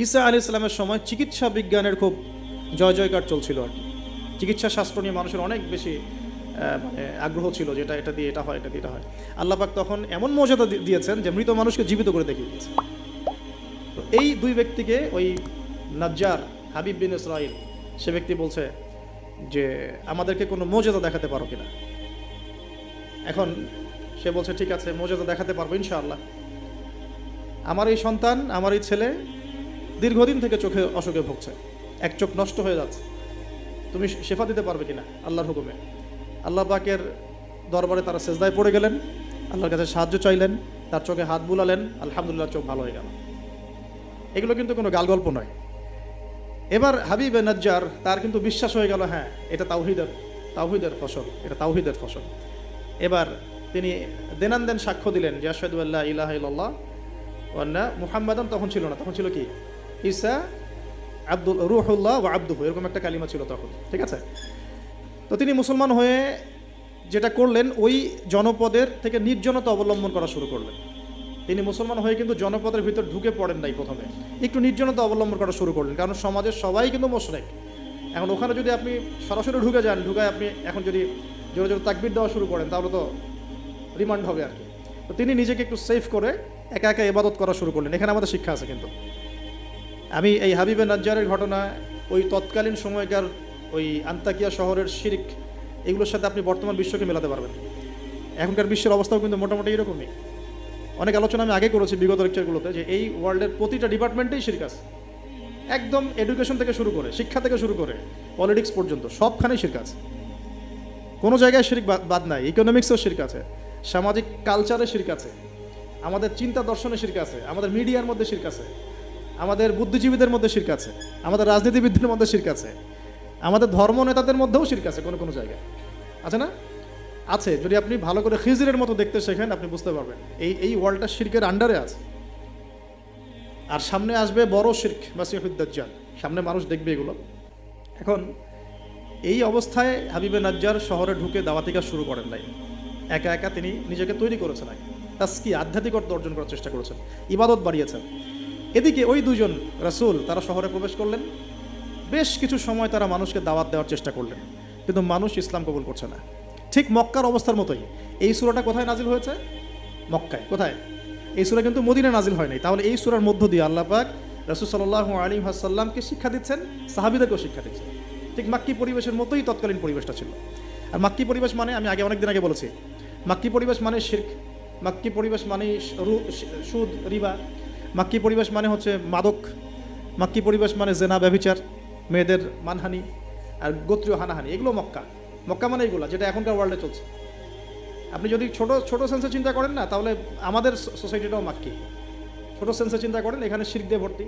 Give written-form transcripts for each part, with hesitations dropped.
ঈসা আলাইহিস সালামের সময় চিকিৎসা বিজ্ঞানের খুব জয় জয়কার চলছিল আর কি। চিকিৎসা শাস্ত্র নিয়ে মানুষের অনেক বেশি মানে আগ্রহ ছিল, যেটা এটা দিয়ে এটা হয়, এটা দিয়ে এটা হয়। আল্লাহ পাক তখন এমন মর্যাদা দিয়েছেন যে মৃত মানুষকে জীবিত করে দেখিয়ে দিয়েছে। তো এই দুই ব্যক্তিকে ওই নাজ্জার হাবিব বিন ইসরাইল, সে ব্যক্তি বলছে যে আমাদেরকে কোনো মর্যাদা দেখাতে পারো কিনা। এখন সে বলছে ঠিক আছে, মর্যাদা দেখাতে পারবো ইনশাআল্লাহ। আমার এই সন্তান, আমার এই ছেলে দীর্ঘদিন থেকে চোখে অসুখে ভুগছে, এক চোখ নষ্ট হয়ে যাচ্ছে, তুমি শেফা দিতে পারবে কিনা আল্লাহর হুকুমে। আল্লাহ পাকের দরবারে তারা সেজদায় পড়ে গেলেন, আল্লাহর কাছে সাহায্য চাইলেন, তার চোখে হাত বুলালেন, আলহামদুলিল্লাহ চোখ ভালো হয়ে গেল। এগুলো কিন্তু কোনো গাল গল্প নয়। এবার হাবিবে নাজ্জার তার কিন্তু বিশ্বাস হয়ে গেল, হ্যাঁ এটা তাওহীদের ফসল, এটা তাওহীদের ফসল। এবার তিনি দেনান সাক্ষ্য দিলেন যে আশহাদু আল্লা ইলাহা ইল্লাল্লাহ ওয়া আন্না মুহাম্মাদান, তখন ছিল না, তখন ছিল কি ঈসা আব্দুল রূহুল্লাহ ওয়া আবদুহু, এরকম একটা কালিমা ছিল তখন, ঠিক আছে। তো তিনি মুসলমান হয়ে যেটা করলেন, ওই জনপদের থেকে নির্জনতা অবলম্বন করা শুরু করলেন। তিনি মুসলমান হয়ে কিন্তু জনপদের ভিতর ঢুকে পড়েন নাই, প্রথমে একটু নির্জনতা অবলম্বন করা শুরু করলেন, কারণ সমাজের সবাই কিন্তু মুশরিক। এখন ওখানে যদি আপনি সরাসরি ঢুকে যান, ঢুকায় আপনি এখন যদি জোরে জোরে তাকবীর দেওয়া শুরু করেন, তাহলে তো রিমান্ড হবে আর কি। তো তিনি নিজেকে একটু সেফ করে একা একা ইবাদত করা শুরু করলেন। এখানে আমাদের শিক্ষা আছে কিন্তু। আমি এই হাবিবে নাজ্জারের ঘটনা, ওই তৎকালীন সময়কার ওই আন্তাকিয়া শহরের শিরক, এগুলোর সাথে আপনি বর্তমান বিশ্বকে মেলাতে পারবেন। এখনকার বিশ্বের অবস্থাও কিন্তু মোটামুটি এরকমই। অনেক আলোচনা আমি আগে করেছি বিগত লেকচারগুলোতে, যে এই ওয়ার্ল্ডের প্রতিটা ডিপার্টমেন্টেই শিরক আছে। একদম এডুকেশন থেকে শুরু করে, শিক্ষা থেকে শুরু করে পলিটিক্স পর্যন্ত সবখানেই শিরক আছে। কোনো জায়গায় শিরক বাদ নাই। ইকোনমিক্সেও শিরক আছে, সামাজিক কালচারে শিরক আছে, আমাদের চিন্তা দর্শনে শিরক আছে, আমাদের মিডিয়ার মধ্যে শিরক আছে, আমাদের বুদ্ধিজীবীদের মধ্যে শিরক আছে, আমাদের রাজনীতিবিদদের মধ্যে শিরক আছে, আমাদের ধর্ম নেতাদের মধ্যেও শিরক আছে কোনো কোনো জায়গায়, আছে না? আছে। যদি আপনি ভালো করে খিজিরের মতো দেখতে শেখেন, আপনি বুঝতে পারবেন এই ওয়ার্ল্ডটা শিরকের আন্ডারে আছে। আর সামনে আসবে বড় শিরক, মাসিহুদ দাজ্জাল, সামনে মানুষ দেখবে এগুলো। এখন এই অবস্থায় হাবিবে নাজ্জার শহরে ঢুকে দাওয়াতি কাজ শুরু করেন নাই, একা একা তিনি নিজেকে তৈরি করেছেন, তাসকি আধ্যাত্মিকতা অর্জন করার চেষ্টা করেছেন, ইবাদত বাড়িয়েছেন। এদিকে ওই দুজন রাসূল তারা শহরে প্রবেশ করলেন, বেশ কিছু সময় তারা মানুষকে দাওয়াত দেওয়ার চেষ্টা করলেন, কিন্তু মানুষ ইসলাম কবুল করছে না। ঠিক মক্কার অবস্থার মতোই। এই সূরাটা কোথায় নাজিল হয়েছে? মক্কায়। কোথায়? এই সূরা কিন্তু মদিনায় নাজিল হয় নাই। তাহলে এই সূরার মধ্য দিয়ে আল্লাহ পাক রাসূল সাল্লাল্লাহু আলাইহি ওয়াসাল্লামকে শিক্ষা দিচ্ছেন, সাহাবীদেরকেও শিক্ষা দিচ্ছেন। ঠিক মাক্কি পরিবেশের মতোই তৎকালীন পরিবেশটা ছিল। আর মাক্কি পরিবেশ মানে, আমি অনেকদিন আগে বলেছি, মাক্কি পরিবেশ মানে শিরক, মাক্কি পরিবেশ মানে সুদ, রিবা, মাক্কি পরিবেশ মানে হচ্ছে মাদক, মাক্কি পরিবেশ মানে জেনা, ব্যভিচার, মেয়েদের মানহানি আর গোত্রীয় হানাহানি, এগুলো মক্কা। মক্কা মানে এগুলো যেটা এখনকার ওয়ার্ল্ডে চলছে। আপনি যদি ছোট ছোট সেন্সে চিন্তা করেন না, তাহলে আমাদের সোসাইটিটাও মাক্কি। ছোট সেন্সে চিন্তা করেন, এখানে শিরক দিয়ে ভর্তি,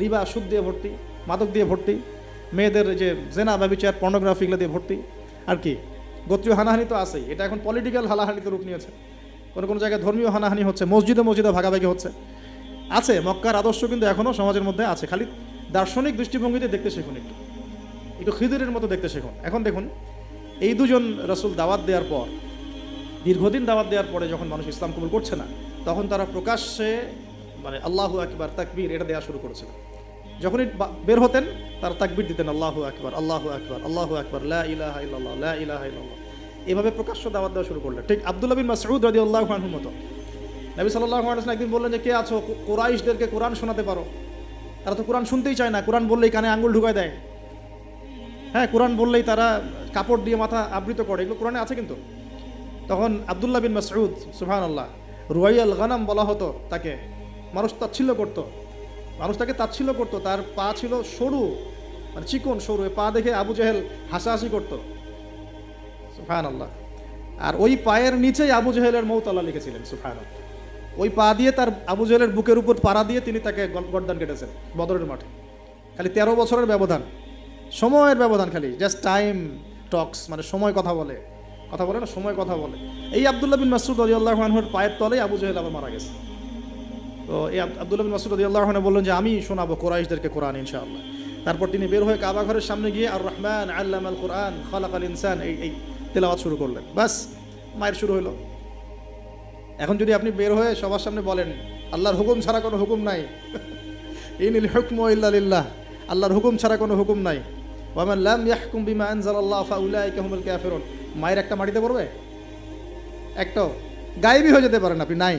রিবা সুদ দিয়ে ভর্তি, মাদক দিয়ে ভর্তি, মেয়েদের যে জেনা, ব্যভিচার, পর্নোগ্রাফি, এগুলো দিয়ে ভর্তি। আর কি গোত্রীয় হানাহানি তো আছেই, এটা এখন পলিটিক্যাল হানাহানিতে রূপ নিয়েছে। কোনো কোনো জায়গায় ধর্মীয় হানাহানি হচ্ছে, মসজিদে ভাগাভাগি হচ্ছে। আছে, মক্কার আদর্শ কিন্তু এখনও সমাজের মধ্যে আছে। খালি দার্শনিক দৃষ্টিভঙ্গিতে দেখতে শিখুন, একটু খিদিরের মতো দেখতে শিখুন। এখন দেখুন, এই দুজন রাসূল দাওয়াত দেওয়ার পর, দীর্ঘদিন দাওয়াত দেওয়ার পরে যখন মানুষ ইসলাম কবুল করছে না, তখন তারা প্রকাশ্যে মানে আল্লাহু আকবার, তাকবীর, এটা দেওয়া শুরু করেছিল। যখনই বের হতেন তারা তাকবীর দিতেন, আল্লাহু আকবার, আল্লাহু আকবার, আল্লাহু আকবার, লা ইলাহা ইল্লাল্লাহ, লা ইলাহা ইল্লাল্লাহ, এভাবে প্রকাশ্য দাওয়াত দেওয়া শুরু করলেন। ঠিক আব্দুল্লাহ বিন মাসউদ রাদিয়াল্লাহু আনহুর মতো। নবী সাল্লাল্লাহু আলাইহি ওয়াসাল্লাম একদিন বললেন যে, কে আছো, কুরাইশদেরকে কোরআন শোনাতে পারো? তারা তো কোরআন শুনতেই চায় না, কোরআন বললেই কানে আঙ্গুল ঢুকায় দেয়। হ্যাঁ, কোরআন বললেই তারা কাপড় দিয়ে মাথা আবৃত করে, এগুলো কোরআনে আছে কিন্তু। তখন আব্দুল্লাহ বিন মাসউদ, সুবহানাল্লাহ, রুয়াইয়াল গানাম বলা হতো তাকে, মানুষ তাচ্ছিল্য করতো, মানুষ তাকে তাচ্ছিল্য করতো। তার পা ছিল সরু, মানে চিকন সরু, পা দেখে আবু জেহেল হাসাহাসি করতো, সুবহানাল্লাহ। আর ওই পায়ের নিচেই আবু জেহেলের মৌত আল্লাহ লিখেছিলেন, সুবহানাল্লাহ। ওই পা দিয়ে তার আবু জেহেলের বুকের উপর পাড়া দিয়ে তিনি তাকে গর্দান কেটেছেন বদরের মাঠে। খালি 13 বছরের ব্যবধান, সময়ের ব্যবধান, খালি জাস্ট টাইম টক্স, মানে সময় কথা বলে না, সময় কথা বলে। এই আব্দুল্লাহ বিন মাসউদ রাদিয়াল্লাহু আনহুর পায়ের তলেই আবু জেহেল আবার মারা গেছে। তো এই আব্দুল্লাহ বিন মাসউদ রাদিয়াল্লাহু আনহু বললেন যে, আমি শোনাবো কুরাইশদেরকে কোরআন ইনশাআল্লাহ। তারপর তিনি বের হয়ে কাবা ঘরের সামনে গিয়ে আর রহমান আল্লামাল কোরআন খালাকাল ইনসান, এই তেলাওয়াত শুরু করলেন। বাস, মায়ের শুরু হলো। এখন যদি আপনি বের হয়ে সবার সামনে বলেন আল্লাহর হুকুম ছাড়া কোনো হুকুম নাই, ইনিল হুকমু ইল্লা লিল্লাহ, আল্লাহর হুকুম ছাড়া কোনো হুকুম নাই। ওয়া মান লাম ইয়াহকুম বিমা আনজালাল্লাহু ফাউলাইকা হুমুল কাফিরুন। মায়ের একটা মাটিতে পড়বে, একটাও গায়েবই হয়ে যেতে পারেন আপনি, নাই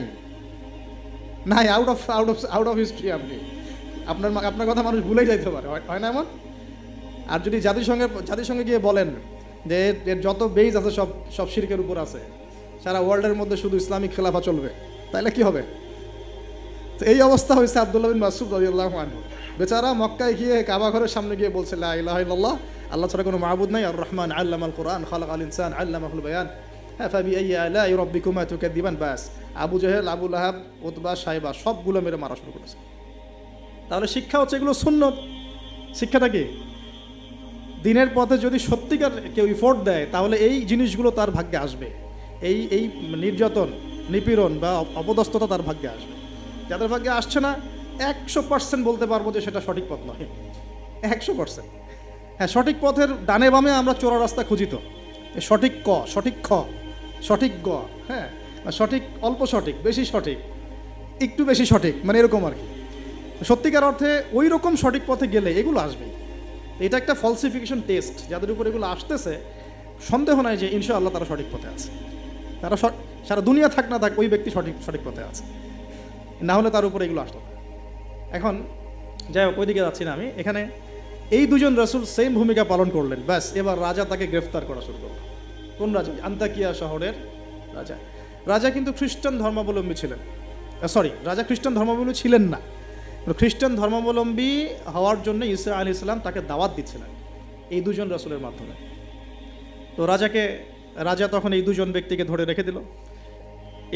নাই, আউট অফ হিস্ট্রি। আপনি আপনার কথা মানুষ ভুলেই যাইতে পারে, হয় না এমন? আর যদি জাতিসংঘে গিয়ে বলেন যে এর যত বেজ আছে সব শিরকের উপর আছে, সারা ওয়ার্ল্ডের মধ্যে শুধু ইসলামিক খেলাফা চলবে, তাহলে কি হবে? তো এই অবস্থা হয়েছে আব্দুল্লাহ বিন মাসউদ রাদিয়াল্লাহু আনহু। বেচারা মক্কায় গিয়ে কাবা ঘরের সামনে গিয়ে বলছে লা ইলাহা ইল্লাল্লাহ, আল্লাহ ছাড়া কোনো মাবুদ নাই, আর রহমান আল্লামাল কুরআন খালাকাল ইনসান আল্লামাহুল বায়ান, ফাবি আইয়ি আলাই রাব্বিকুমা তুকাদ্দিবান। বাস, আবু জেহেল, আবু লাহাব, উতবা, সাইবা সবগুলো মেরে মারা শুরু করেছে। তাহলে শিক্ষা হচ্ছে এগুলো সুন্নত। শিক্ষাটা কি? দিনের পথে যদি সত্যিকার কেউ ইফোর্ট দেয় তাহলে এই জিনিসগুলো তার ভাগ্যে আসবে। এই নির্যাতন, নিপীড়ন বা অপদস্থতা তার ভাগ্যে আসবে। যাদের ভাগ্যে আসছে না 100% বলতে পারবো যে সেটা সঠিক পথ নয়, 100%। হ্যাঁ, সঠিক পথের ডানে বামে আমরা চোরা রাস্তা খুঁজি তো, সঠিক ক, সঠিক খ, সঠিক গ, হ্যাঁ, সঠিক অল্প সঠিক, বেশি সঠিক, একটু বেশি সঠিক, মানে এরকম আর কি। সত্যিকার অর্থে ওই রকম সঠিক পথে গেলে এগুলো আসবে। এটা একটা ফলসিফিকেশন টেস্ট, যাদের উপর এগুলো আসতেছে সন্দেহ নাই যে ইনশাআল্লাহ তারা সঠিক পথে আছে। তারা সারা দুনিয়া থাক না থাক ওই ব্যক্তি সঠিক পথে আছে, না হলে তার উপরে এগুলো আসতো না। এখন যাই হোক, ওইদিকে যাচ্ছি না আমি। এখানে এই দুজন রাসূল সেম ভূমিকা পালন করলেন। ব্যাস, এবার রাজা তাকে গ্রেফতার করা শুরু করল। কোন রাজা? আন্তাকিয়া শহরের রাজা। রাজা কিন্তু খ্রিস্টান ধর্মাবলম্বী ছিলেন, রাজা খ্রিস্টান ধর্মাবলম্বী ছিলেন না। খ্রিস্টান ধর্মাবলম্বী হওয়ার জন্য ঈসা আলাইহিস সালাম তাকে দাওয়াত দিচ্ছিলেন এই দুজন রাসূলের মাধ্যমে। তো রাজা তখন এই দুজন ব্যক্তিকে ধরে রেখে দিল।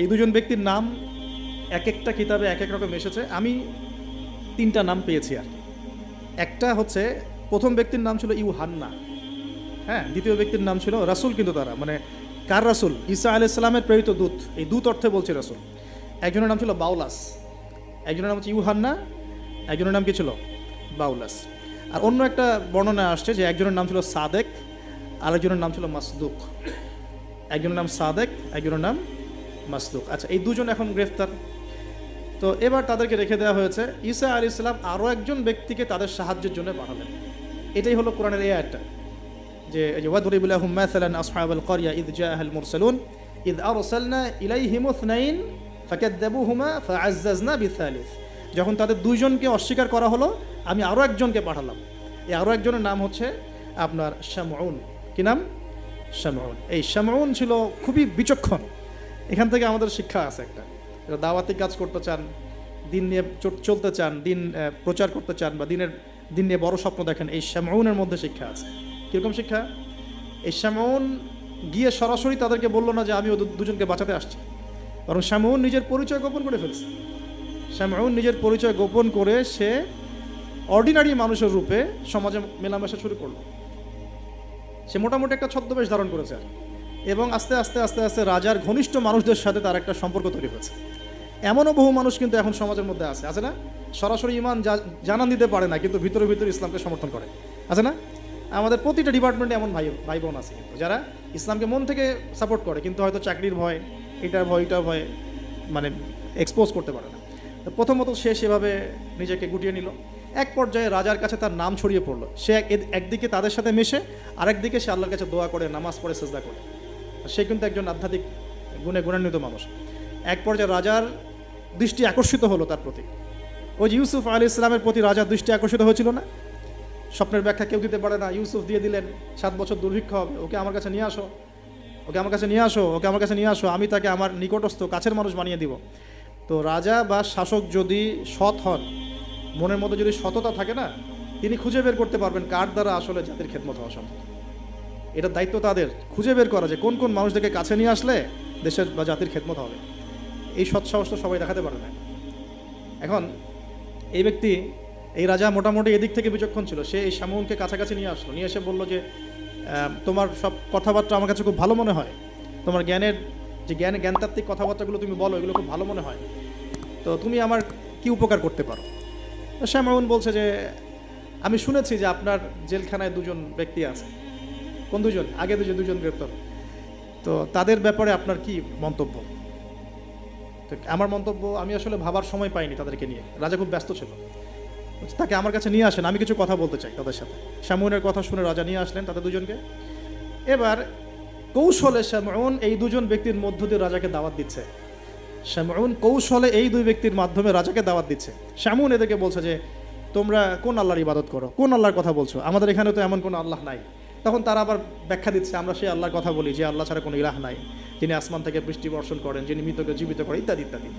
এই দুজন ব্যক্তির নাম এক একটা কিতাবে এক এক রকম এসেছে। আমি 3টা নাম পেয়েছি আর কি। একটা হচ্ছে, প্রথম ব্যক্তির নাম ছিল ইউহান্না, হ্যাঁ। দ্বিতীয় ব্যক্তির নাম ছিল রাসূল, কিন্তু তারা মানে কার রাসূল? ঈসা আলাইহিস সালামের প্রেরিত দূত। এই দূত অর্থে বলছে রাসূল। একজনের নাম ছিল বাউলাস, একজনের নাম হচ্ছে ইউহান্না, একজনের নাম কি ছিল? বাউলাস। আর অন্য একটা বর্ণনা আসছে যে একজনের নাম ছিল সাদেক, আরেকজনের নাম ছিল মাসদুক। একজনের নাম সাদেক, একজনের নাম মাসদুক। আচ্ছা, এই দুজন এখন গ্রেফতার। তো এবার তাদেরকে রেখে দেওয়া হয়েছে। ঈসা আলাইহিস সালাম আরও একজন ব্যক্তিকে তাদের সাহায্যের জন্য পাঠালেন। এটাই হলো কোরআনের এই আয়াতটা, যে ওয়াদরিব লাহুম মাসালান আসহাবাল ক্বরিয়া ইয জাআহাল মুরসালুন ইয আরসালনা ইলাইহিম ইসনাইন ফাকাযযাবুহুমা ফাআজ্জাজনা বিসালিস। যখন তাদের দুইজনকে অস্বীকার করা হলো, আমি আরও একজনকে পাঠালাম। এই আরও একজনের নাম হচ্ছে আপনার শামউন। কি নাম? শামউন। এই শামউন ছিল খুবই বিচক্ষণ। এখান থেকে আমাদের শিক্ষা আছে একটা, যারা দাওয়াতি কাজ করতে চান, দিন নিয়ে চলতে চান, দিন প্রচার করতে চান, বা দিন নিয়ে বড় স্বপ্ন দেখেন, এই শামউনের মধ্যে শিক্ষা আছে। কীরকম শিক্ষা? এই শামউন গিয়ে সরাসরি তাদেরকে বললো না যে আমি ওদের দুজনকে বাঁচাতে আসছি, বরং শামউন নিজের পরিচয় গোপন করে ফেলছে। শামউন নিজের পরিচয় গোপন করে সে অর্ডিনারি মানুষের রূপে সমাজে মেলামেশা শুরু করলো। সে মোটামুটি একটা ছদ্মবেশ ধারণ করেছে, এবং আস্তে আস্তে আস্তে আস্তে রাজার ঘনিষ্ঠ মানুষদের সাথে তার একটা সম্পর্ক তৈরি হয়েছে। এমনও বহু মানুষ কিন্তু এখন সমাজের মধ্যে আছে না? সরাসরি ইমান জানান দিতে পারে না, কিন্তু ভিতরে ভিতরে ইসলামকে সমর্থন করে, আছে না? আমাদের প্রতিটা ডিপার্টমেন্টে এমন ভাই বোন আছে কিন্তু, যারা ইসলামকে মন থেকে সাপোর্ট করে, কিন্তু হয়তো চাকরির ভয়, এটার ভয় মানে এক্সপোজ করতে পারে না। প্রথমত সে সেভাবে নিজেকে গুটিয়ে নিল। এক পর্যায়ে রাজার কাছে তার নাম ছড়িয়ে পড়লো। সে একদিকে তাদের সাথে মেশে, আরেকদিকে সে আল্লাহর কাছে দোয়া করে, নামাজ পড়ে, সেজদা করে। সে কিন্তু একজন আধ্যাত্মিক গুণান্বিত মানুষ। এক পর্যায়ে রাজার দৃষ্টি আকর্ষিত হলো তার প্রতি। ওই যে ইউসুফ আলাইহিস সালামের প্রতি রাজার দৃষ্টি আকর্ষিত হয়েছিল না? স্বপ্নের ব্যাখ্যা কেউ দিতে পারে না, ইউসুফ দিয়ে দিলেন। 7 বছর দুর্ভিক্ষ হবে, ওকে আমার কাছে নিয়ে আসো, আমি তাকে আমার নিকটস্থ কাছের মানুষ বানিয়ে দিব। তো রাজা বা শাসক যদি সৎ হন, মনের মধ্যে যদি সততা থাকে না, তিনি খুঁজে বের করতে পারবেন কার দ্বারা আসলে জাতির খেদমত হওয়া সম্ভব। এটা দায়িত্ব তাদের খুঁজে বের করা যে কোন কোন মানুষদেরকে কাছে নিয়ে আসলে দেশের বা জাতির খেদমত হবে। এই সৎ সাহস তো সবাই দেখাতে পারে না। এখন এই রাজা মোটামুটি এদিক থেকে বিচক্ষণ ছিল। সে এই শামউনকে কাছাকাছি নিয়ে আসলো, নিয়ে এসে বলল যে তোমার সব কথাবার্তা আমার কাছে খুব ভালো মনে হয়, তোমার জ্ঞানতাত্ত্বিক কথাবার্তাগুলো তুমি বলো, এগুলো খুব ভালো মনে হয়, তো তুমি আমার কি উপকার করতে পারো? শামউন বলছে যে আমি শুনেছি যে আপনার জেলখানায় 2জন ব্যক্তি আছে। কোন 2জন? আগে দুজন গ্রেপ্তার। তো তাদের ব্যাপারে আপনার কি মন্তব্য? তো আমার মন্তব্য, আমি আসলে ভাবার সময় পাইনি তাদেরকে নিয়ে, রাজা খুব ব্যস্ত ছিল। তাকে আমার কাছে নিয়ে আসেন, আমি কিছু কথা বলতে চাই তাদের সাথে। শামউনের কথা শুনে রাজা নিয়ে আসলেন তাদের দুজনকে। এবার কৌশলে শামউন এই দুজন ব্যক্তির মধ্য দিয়ে রাজাকে দাওয়াত দিচ্ছে। শামউন কৌশলে এই দুই ব্যক্তির মাধ্যমে রাজাকে দাওয়াত দিচ্ছে। শামউন এদেরকে বলছে যে তোমরা কোন আল্লাহর ইবাদত করো, কোন আল্লাহর কথা বলছো, আমাদের এখানে তো এমন কোনো আল্লাহ নাই। তখন তারা আবার ব্যাখ্যা দিচ্ছে, আমরা সেই আল্লাহর কথা বলি যে আল্লাহ ছাড়া কোনো ইলাহ নাই, যিনি আসমান থেকে বৃষ্টি বর্ষণ করেন, যিনি মৃতকে জীবিত করেন, ইত্যাদি ইত্যাদি।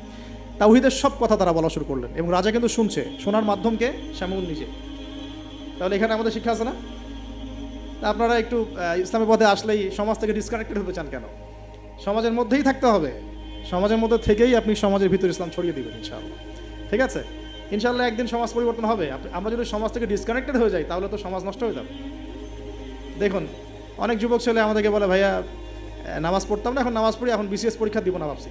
তাওহীদের সব কথা তারা বলা শুরু করলেন এবং রাজা কিন্তু শুনছে। শোনার মাধ্যমকে শামউন নিজে। তাহলে এখানে আমাদের শিক্ষা আছে না? তা আপনারা একটু ইসলামের পথে আসলেই সমাজ থেকে ডিসকানেক্টেড হতে চান কেন? সমাজের মধ্যেই থাকতে হবে, সমাজের মধ্যে থেকেই আপনি সমাজের ভিতর ইসলাম ছড়িয়ে দিবেন ইনশাআল্লাহ। ঠিক আছে, ইনশাআল্লাহ একদিন সমাজ পরিবর্তন হবে। আমরা যদি সমাজ থেকে ডিসকানেক্টেড হয়ে যাই তাহলে তো সমাজ নষ্ট হয়ে যাবে। দেখুন, অনেক যুবক ছেলে আমাদেরকে বলে ভাইয়া নামাজ পড়তাম না, এখন নামাজ পড়ি, এখন বিসিএস পরীক্ষা দিব না ভাবছি।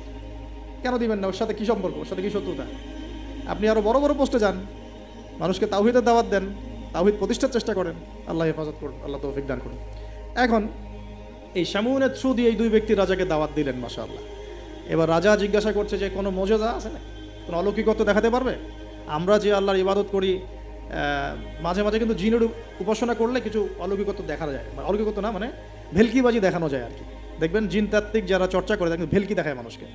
কেন দিবেন না? ওর সাথে কী সম্পর্ক, ওর সাথে কী শত্রুতা? আপনি আরও বড় বড় পোস্টে যান, মানুষকে তাওহীদের দাওয়াত দেন, তাওহীদ প্রতিষ্ঠার চেষ্টা করেন। আল্লাহ হেফাজত করুন, আল্লাহ তৌফিক দান করুন। এখন এই শামউনের থ্রু দিয়ে এই দুই ব্যক্তি রাজাকে দাওয়াত দিলেন, মাশাআল্লাহ। এবার রাজা জিজ্ঞাসা করছে যে কোনো মোজেজা আছে না, কোনো অলৌকিকত্ব দেখাতে পারবে? আমরা যে আল্লাহর ইবাদত করি, মাঝে মাঝে কিন্তু জিনের উপাসনা করলে কিছু অলৌকিকত্ব দেখা যায়। অলৌকিকত্ব না, মানে ভেলকিবাজি দেখানো যায় আর কি। দেখবেন জিন তাত্ত্বিক যারা চর্চা করে দেখবেন ভেলকি দেখায় মানুষকে।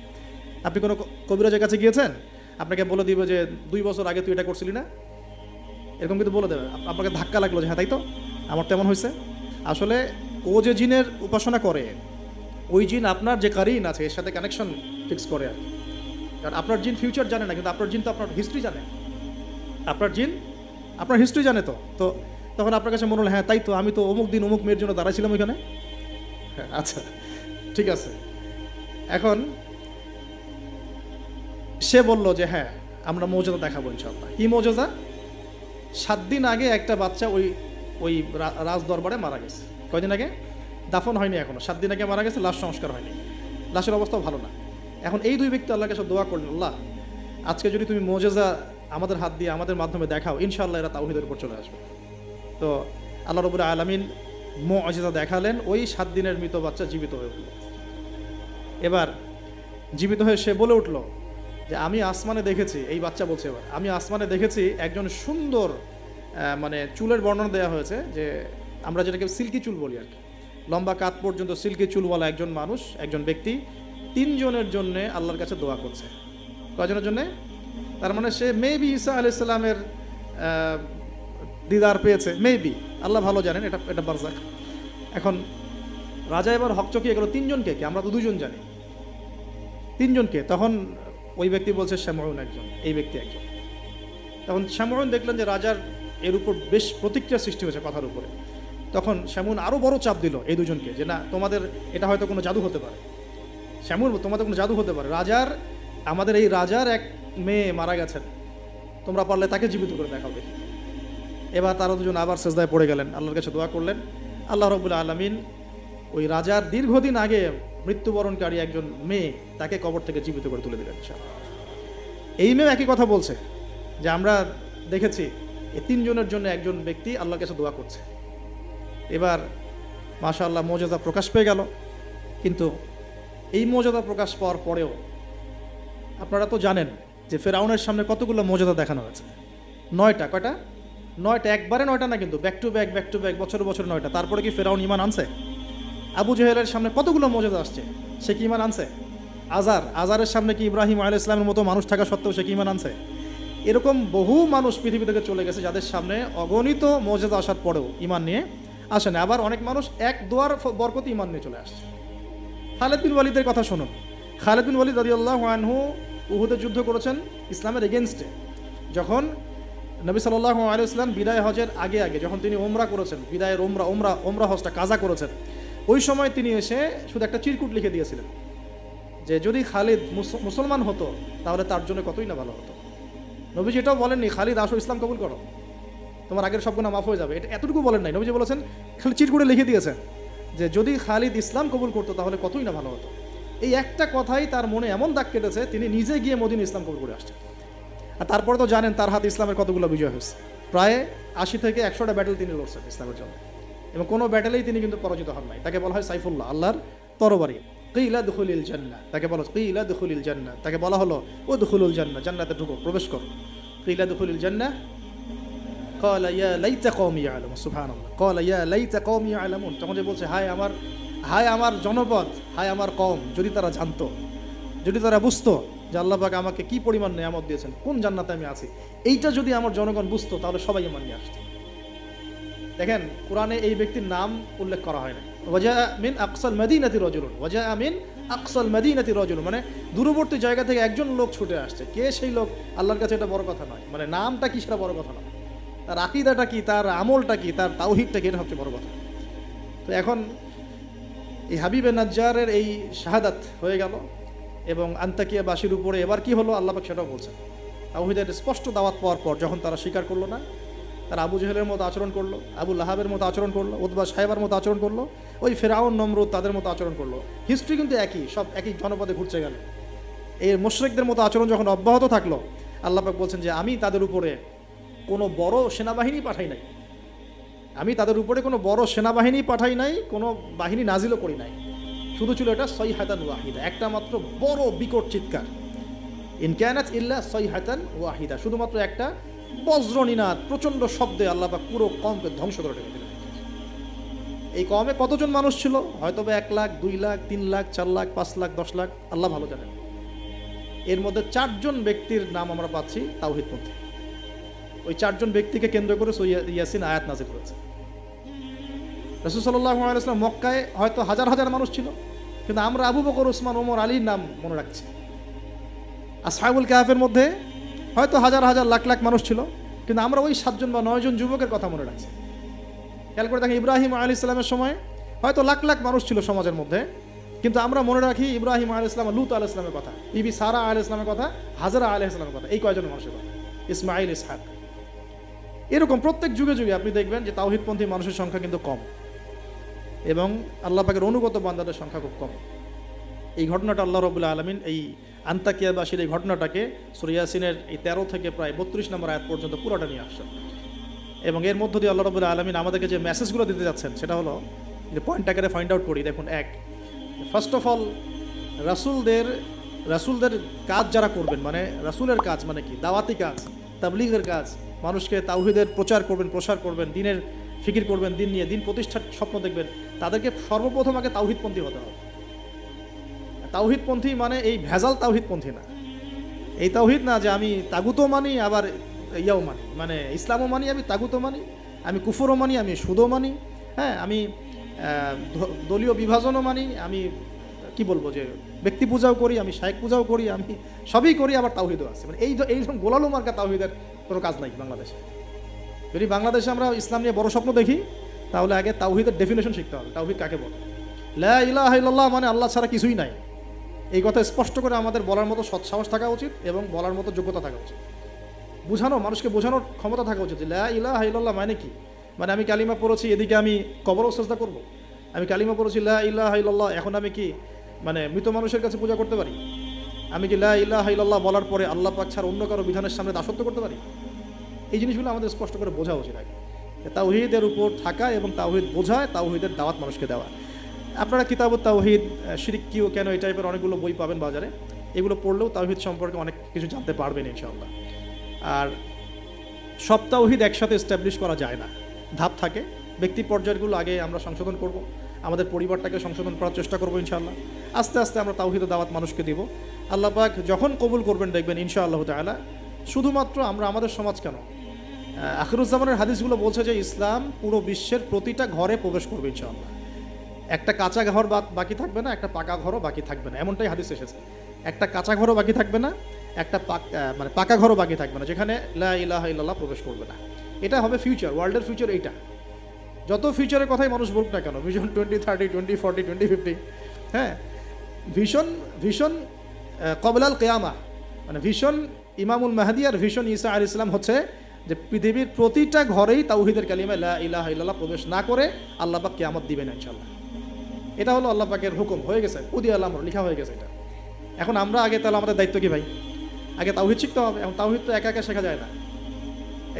আপনি কোনো কবিরাজের কাছে গিয়েছেন, আপনাকে বলে দিবে যে 2 বছর আগে তুই এটা করছিলি না, এরকম কিন্তু বলে দেবে। আপনাকে ধাক্কা লাগলো যে হ্যাঁ তাই তো, আমার তেমন হয়েছে। আসলে ও যে জিনের উপাসনা করে, ওই জিন আপনার যে কারিন আছে এর সাথে কানেকশন ফিক্স করে আর কি। কারণ আপনার জিন ফিউচার জানে না, কিন্তু আপনার জিন তো আপনার হিস্ট্রি জানে। আপনার জিন আপনার হিস্ট্রি জানে। তো তখন আপনার কাছে মনে হলো হ্যাঁ তাই তো, আমি তো অমুক দিন অমুক মেয়ের জন্য দাঁড়াইছিলাম ওইখানে। হ্যাঁ আচ্ছা ঠিক আছে। এখন সে বলল যে হ্যাঁ আমরা মৌজুদা দেখাবো ইনশাআল্লাহ। কি মৌজুদা? 7 দিন আগে একটা বাচ্চা ওই রাজ দরবারে মারা গেছে। কয়দিন আগে? দাফন হয়নি এখনো, 7 দিন আগে মারা গেছে, লাশ সংস্কার হয়নি, লাশের অবস্থাও ভালো না। এখন এই দুই ব্যক্তি আল্লাহর কাছে দোয়া করলেন, আল্লাহ আজকে যদি তুমি মৌজুদা আমাদের হাত দিয়ে আমাদের মাধ্যমে দেখাও, ইনশাআল্লাহ এরা তাওহীদের উপর চলে আসবে। তো আল্লাহ রাব্বুল আলামিন মুআজিজা দেখালেন, ওই 7 দিনের মৃত বাচ্চা জীবিত হয়ে উঠল। এবার জীবিত হয়ে সে বলে উঠল যে আমি আসমানে দেখেছি, এই বাচ্চা বলছে এবার, আমি আসমানে দেখেছি একজন সুন্দর, মানে চুলের বর্ণনা দেওয়া হয়েছে যে আমরা যেটাকে সিল্কি চুল বলি আর কি, লম্বা কাত পর্যন্ত সিল্কি চুলওয়ালা একজন মানুষ, একজন ব্যক্তি 3 জনের জন্য আল্লাহর কাছে দোয়া করছে। কয়জনের জন্যে? তার মানে সে মেবি ঈসা আলাইহিস সালামের দিদার পেয়েছে, মেবি, আল্লাহ ভালো জানেন, এটা বারজাক। এখন রাজা এবার হকচকিয়ে গেল, 3 জনকে কি? আমরা তো 2 জন জানি, 3 জনকে। তখন ওই ব্যক্তি বলছে শামউন একজন, এই ব্যক্তি একজন। তখন শামউন দেখলেন যে রাজার এর উপর বেশ প্রতিক্রিয়া সৃষ্টি হয়েছে কথার উপরে। তখন শামউন আরও বড় চাপ দিল এই দুজনকে যে না, তোমাদের এটা হয়তো কোনো জাদু হতে পারে। শামউন, তোমাদের কোনো জাদু হতে পারে, আমাদের এই রাজার এক মেয়ে মারা গেছেন, তোমরা পারলে তাকে জীবিত করে দেখাও দেখি। এবার তারা দুজন আবার সেজদায় পড়ে গেলেন, আল্লাহর কাছে দোয়া করলেন। আল্লাহ রাব্বুল আলামিন ওই রাজার দীর্ঘদিন আগে মৃত্যুবরণকারী একজন মেয়ে, তাকে কবর থেকে জীবিত করে তুলে দিলেন। এই মেয়ে একই কথা বলছে যে আমরা দেখেছি এই 3 জনের জন্য একজন ব্যক্তি আল্লাহর কাছে দোয়া করছে। এবার মাশাআল্লাহ মুআজিজা প্রকাশ পেয়ে গেল। কিন্তু এই মুআজিজা প্রকাশ পাওয়ার পরেও আপনারা তো জানেন যে ফেরাউনের সামনে কতগুলো মুআজিজা দেখানো হয়েছে। 9টা। কয়টা? 9টা। একবারে 9টা না, কিন্তু ব্যাক টু ব্যাক বছর বছর 9টা। তারপরে কি ফেরাউন ঈমান আনছে? আবু জেহেলের সামনে কতগুলো মুআজিজা আসছে, সে কি ঈমান আনছে? আজারের সামনে কি ইব্রাহিম আলাইহিস সালামের মতো মানুষ থাকা সত্ত্বেও সে কি ঈমান আনছে? এরকম বহু মানুষ পৃথিবী থেকে চলে গেছে যাদের সামনে অগণিত মুআজিজা আসার পরেও ঈমান নিয়ে আসে না। আবার অনেক মানুষ এক দোয়ার বরকতে ঈমান নিয়ে চলে আসছে। খালিদ বিন ওয়ালিদের কথা শুনুন। খালিদ বিন ওয়ালিদ রাদিয়াল্লাহু আনহু উহুদে যুদ্ধ করেছেন ইসলামের এগেনস্টে। যখন নবী সাল্লাল্লাহু আলাইহি ওয়াসাল্লাম বিদায় হজের আগে যখন তিনি ওমরা করেছেন, বিদায়ের ওমরা হজটা কাজা করেছেন, ওই সময় তিনি এসে শুধু একটা চিরকুট লিখে দিয়েছিলেন যে যদি খালিদ মুসলমান হতো তাহলে তার জন্য কতই না ভালো হতো। নবীজি এটাও বলেননি খালিদ আসো ইসলাম কবুল করো, তোমার আগের সব গুনাহ মাফ হয়ে যাবে, এটা এতটুকু বলেন নাই। নবীজি বলেছেন, খালি চিরকুটে লিখে দিয়েছেন যে যদি খালিদ ইসলাম কবুল করতো তাহলে কতই না ভালো হতো। এই একটা কথাই তার মনে এমন দাগ কেটেছে, তিনি নিজে গিয়ে মদিনা ইসলাম কবুল করে আসছেন। আর তারপরে তো জানেন তার হাতে ইসলামের কতগুলো বিজয় হয়েছে, প্রায় 80 থেকে 100টা ব্যাটেল তিনি লড়ছেন ইসলামের জন্য, এবং কোনো ব্যাটেলেই তিনি কিন্তু পরাজিত হন নাই। তাকে বলা হয় সাইফুল্লাহ, আল্লাহর তরবারি। কিলা দুখুলিল জান্নাহ, তাকে বলা কিলা দুখুলিল জান্নাহ, তাকে বলা হলো ও দুখুলুল জান্নাহ, জান্নাতে ঢুকো, প্রবেশ করো। কিলা দুখুলিল জান্নাহ ক্বালা ইয়া লাইতা কওমি ইয়ালামুন, সুবহানাল্লাহ, ক্বালা ইয়া লাইতা কওমি ইয়ালামুন, তখন যে বলছে হায় আমার জনপদ, হায় আমার কওম, যদি তারা জানতো, যদি তারা বুঝতো যে আল্লাহ পাক আমাকে কি পরিমাণ নেয়ামত দিয়েছেন, কোন জান্নাতে আমি আছি, এইটা যদি আমার জনগণ বুঝতো তাহলে সবাই ঈমান নিয়ে আসতো। দেখেন কোরআনে এই ব্যক্তির নাম উল্লেখ করা হয় না। ওয়াজা মিন আকসাল মাদিনাতি রাজুলুন, ওয়াজা মিন আকসাল মাদিনাতি রাজুলুন, মানে দূরবর্তী জায়গা থেকে একজন লোক ছুটে আসছে। কে সেই লোক আল্লাহর কাছে এটা বড় কথা নয়, মানে নামটা কি সেটা বড় কথা নয়, তার আকীদাটা কি, তার আমলটা কি, তার তাওহীদটা কি, এটা সবচেয়ে বড় কথা। তো এখন এই হাবিবে নাজ্জারের এই শাহাদাত হয়ে গেল এবং আন্তাকিয়াবাসীর উপরে এবার কি হলো আল্লাহ পাক সেটাও বলছেন। তাওহীদের স্পষ্ট দাওয়াত পাওয়ার পর যখন তারা স্বীকার করলো না, তারা আবু জেহেলের মতো আচরণ করলো, আবু লাহাবের মতো আচরণ করলো, উতবা সাহেবার মতো আচরণ করলো, ওই ফেরাউন নমরুদ তাদের মতো আচরণ করলো। হিস্ট্রি কিন্তু একই, সব একই জনপদে ঘুরছে গেল। এই মুশরিকদের মতো আচরণ যখন অব্যাহত থাকলো, আল্লাহ পাক বলছেন যে আমি তাদের উপরে কোনো বড় সেনাবাহিনী পাঠাই নাই, আমি তাদের উপরে কোনো বড় সেনাবাহিনী পাঠাই নাই, কোনো বাহিনী নাজিলও করি নাই, শুধু ছিল এটা সাইহাতান ওয়াহিদা, একটা মাত্র বড় বিকট চিৎকার। ইন কানাত ইল্লা সাইহাতান ওয়াহিদা, শুধুমাত্র একটা বজ্রনিনাদ, প্রচণ্ড শব্দে আল্লাহ পাক পুরো কমকে ধ্বংস করে রেখে দিলেন। এই কমে কতজন মানুষ ছিল? হয়তো বা 1 লাখ, 2 লাখ, 3 লাখ, 4 লাখ, 5 লাখ, 10 লাখ, আল্লাহ ভালো জানেন। এর মধ্যে 4 জন ব্যক্তির নাম আমরা পাচ্ছি তাওহীদপন্থী। ওই 4 জন ব্যক্তিকে কেন্দ্র করে সূরা ইয়াসিন আয়াত নাযিল করেছে। রাসূল সাল্লাল্লাহু আলাইহি ওয়াসাল্লাম মক্কায় হয়তো হাজার হাজার মানুষ ছিল, কিন্তু আমরা আবু বকর, ওসমান, ওমর, আলীর নাম মনে রাখছি। আসহাবুল কাহফের মধ্যে হয়তো হাজার হাজার লাখ লাখ মানুষ ছিল, কিন্তু আমরা ওই 7 জন বা 9 জন যুবকের কথা মনে রাখছি। খেয়াল করে দেখেন, ইব্রাহিম আলাইহিস সালামের সময় হয়তো লাখ লাখ মানুষ ছিল সমাজের মধ্যে, কিন্তু আমরা মনে রাখি ইব্রাহিম আলাইহিস সালাম, লূত আলাইহিস সালামের কথা, বিবি সারা আলাইহিস সালামের কথা, হাজরা আলাইহিস সালামের কথা, এই কয়জন মানুষের কথা, ইসমাঈল, ইসহাক। এরকম প্রত্যেক যুগে যুগে আপনি দেখবেন যে তাওহীদপন্থী মানুষের সংখ্যা কিন্তু কম এবং আল্লাহ পাকের অনুগত বান্দাদের সংখ্যা খুব কম। এই ঘটনাটা আল্লাহ রাব্বুল আলামিন এই আন্তাকিয়াবাসীর এই ঘটনাটাকে সূরা ইয়াসিনের এই 13 থেকে প্রায় 32 নম্বর আয়াত পর্যন্ত পুরোটা নিয়ে আসছেন। এবং এর মধ্য দিয়ে আল্লাহ রাব্বুল আলামিন আমাদেরকে যে মেসেজগুলো দিতে যাচ্ছেন সেটা হলো, যে পয়েন্ট আকারে ফাইন্ড আউট করি। দেখুন, ফার্স্ট অফ অল রাসূলদের কাজ যারা করবেন, মানে রাসূলের কাজ মানে কি? দাওয়াতি কাজ, তাবলীগের কাজ, মানুষকে তাওহীদের প্রচার করবেন, প্রসার করবেন, দিনের ফিকির করবেন, দিন নিয়ে দিন প্রতিষ্ঠার স্বপ্ন দেখবেন, তাদেরকে সর্বপ্রথম আগে তাওহীদপন্থী হতে হবে। তাওহীদপন্থী মানে এই ভেজাল তাওহীদপন্থী না, এই তাওহীদ না যে আমি তাগুতও মানি আবার ইয়াও মানি, মানে ইসলামও মানি, আমি তাগুতও মানি, আমি কুফরও মানি, আমি সুদও মানি, হ্যাঁ, আমি দলীয় বিভাজনও মানি, আমি কি বলবো যে ব্যক্তি পূজাও করি, আমি শায়েখ পূজাও করি, আমি সবই করি, আবার তাওহীদও আছে। মানে এইরকম গোলালু মার্কা তাওহীদের কোনো কাজ নাই বাংলাদেশে। যদি বাংলাদেশে আমরা ইসলাম নিয়ে বড় স্বপ্ন দেখি, তাহলে আগে তাওহীদের ডেফিনেশন শিখতে হবে। তাওহীদ কাকে বলে? লা ইলাহা ইল্লাল্লাহ মানে আল্লাহ ছাড়া কিছুই নাই, এই কথা স্পষ্ট করে আমাদের বলার মতো সৎসাহস থাকা উচিত এবং বলার মতো যোগ্যতা থাকা উচিত। মানুষকে বোঝানোর ক্ষমতা থাকা উচিত। লা ইলাহা ইল্লাল্লাহ মানে কি? মানে আমি কালিমা পড়েছি, এদিকে আমি কবরও সিজদা করব? আমি কালিমা পড়েছি লা ইলাহা ইল্লাল্লাহ, এখন আমি কি মানে মৃত মানুষের কাছে পূজা করতে পারি? আমি কি লা ইলাহা ইল্লাল্লাহ বলার পরে আল্লাহ পাক ছাড়া অন্য কারো বিধানের সামনে দাসত্ব করতে পারি? এই জিনিসগুলো আমাদের স্পষ্ট করে বোঝা উচিত আগে। তাওহীদের উপর থাকা এবং তাওহীদ বোঝায়, তাওহীদের দাওয়াত মানুষকে দেওয়া। আপনারা কিতাবুত তাওহীদ, শিরক কি ও কেন, এই টাইপের অনেকগুলো বই পাবেন বাজারে, এগুলো পড়লেও তাওহীদ সম্পর্কে অনেক কিছু জানতে পারবেন ইনশাআল্লাহ। আর সব তাওহীদ একসাথে এস্টাবলিশ করা যায় না, ধাপ থাকে। ব্যক্তি পর্যায়গুলো আগে আমরা সংশোধন করব, আমাদের পরিবারটাকে সংশোধন করার চেষ্টা করবো ইনশাআল্লাহ। আস্তে আস্তে আমরা তাওহীদ দাওয়াত মানুষকে দিব। আল্লাহ পাক যখন কবুল করবেন দেখবেন ইনশাআল্লাহ তাআলা, শুধুমাত্র আমরা আমাদের সমাজ কেন, আখিরুজ্জামানের হাদিসগুলো বলছে যে ইসলাম পুরো বিশ্বের প্রতিটা ঘরে প্রবেশ করবে ইনশাআল্লাহ। একটা কাঁচা ঘর বাকি থাকবে না, একটা পাকা ঘরও বাকি থাকবে না, এমনটাই হাদিস এসেছে। একটা কাঁচা ঘরও বাকি থাকবে না, একটা মানে পাকা ঘরও বাকি থাকবে না, যেখানে লা ইলাহা ইল্লাল্লাহ প্রবেশ করবে না। এটা হবে ফিউচার, ওয়ার্ল্ডের ফিউচার এইটা। যত ফিউচারের কথাই মানুষ বলুক না কেন, ভিশন 2030, 2040, 2050, হ্যাঁ, ভিশন কবলাল কিয়ামা, মানে ভিশন ইমামুল মাহদি আর ভিশন ঈসা আলাইহিস সালাম হচ্ছে যে পৃথিবীর প্রতিটা ঘরেই তাওহীদের কালিমা লা ইলাহা ইল্লাল্লাহ প্রবেশ না করে আল্লাহ পাক কিয়ামত দিবেন ইনশাআল্লাহ। এটা হলো আল্লাহ পাকের হুকুম, হয়ে গেছে, উদি আল্লাহ লেখা হয়ে গেছে এটা। এখন আমরা আগে, তাহলে আমাদের দায়িত্ব কি ভাই? আগে তাওহীদ শিখতে হবে। এখন তাওহীদ তো একা একা শেখা যায় না,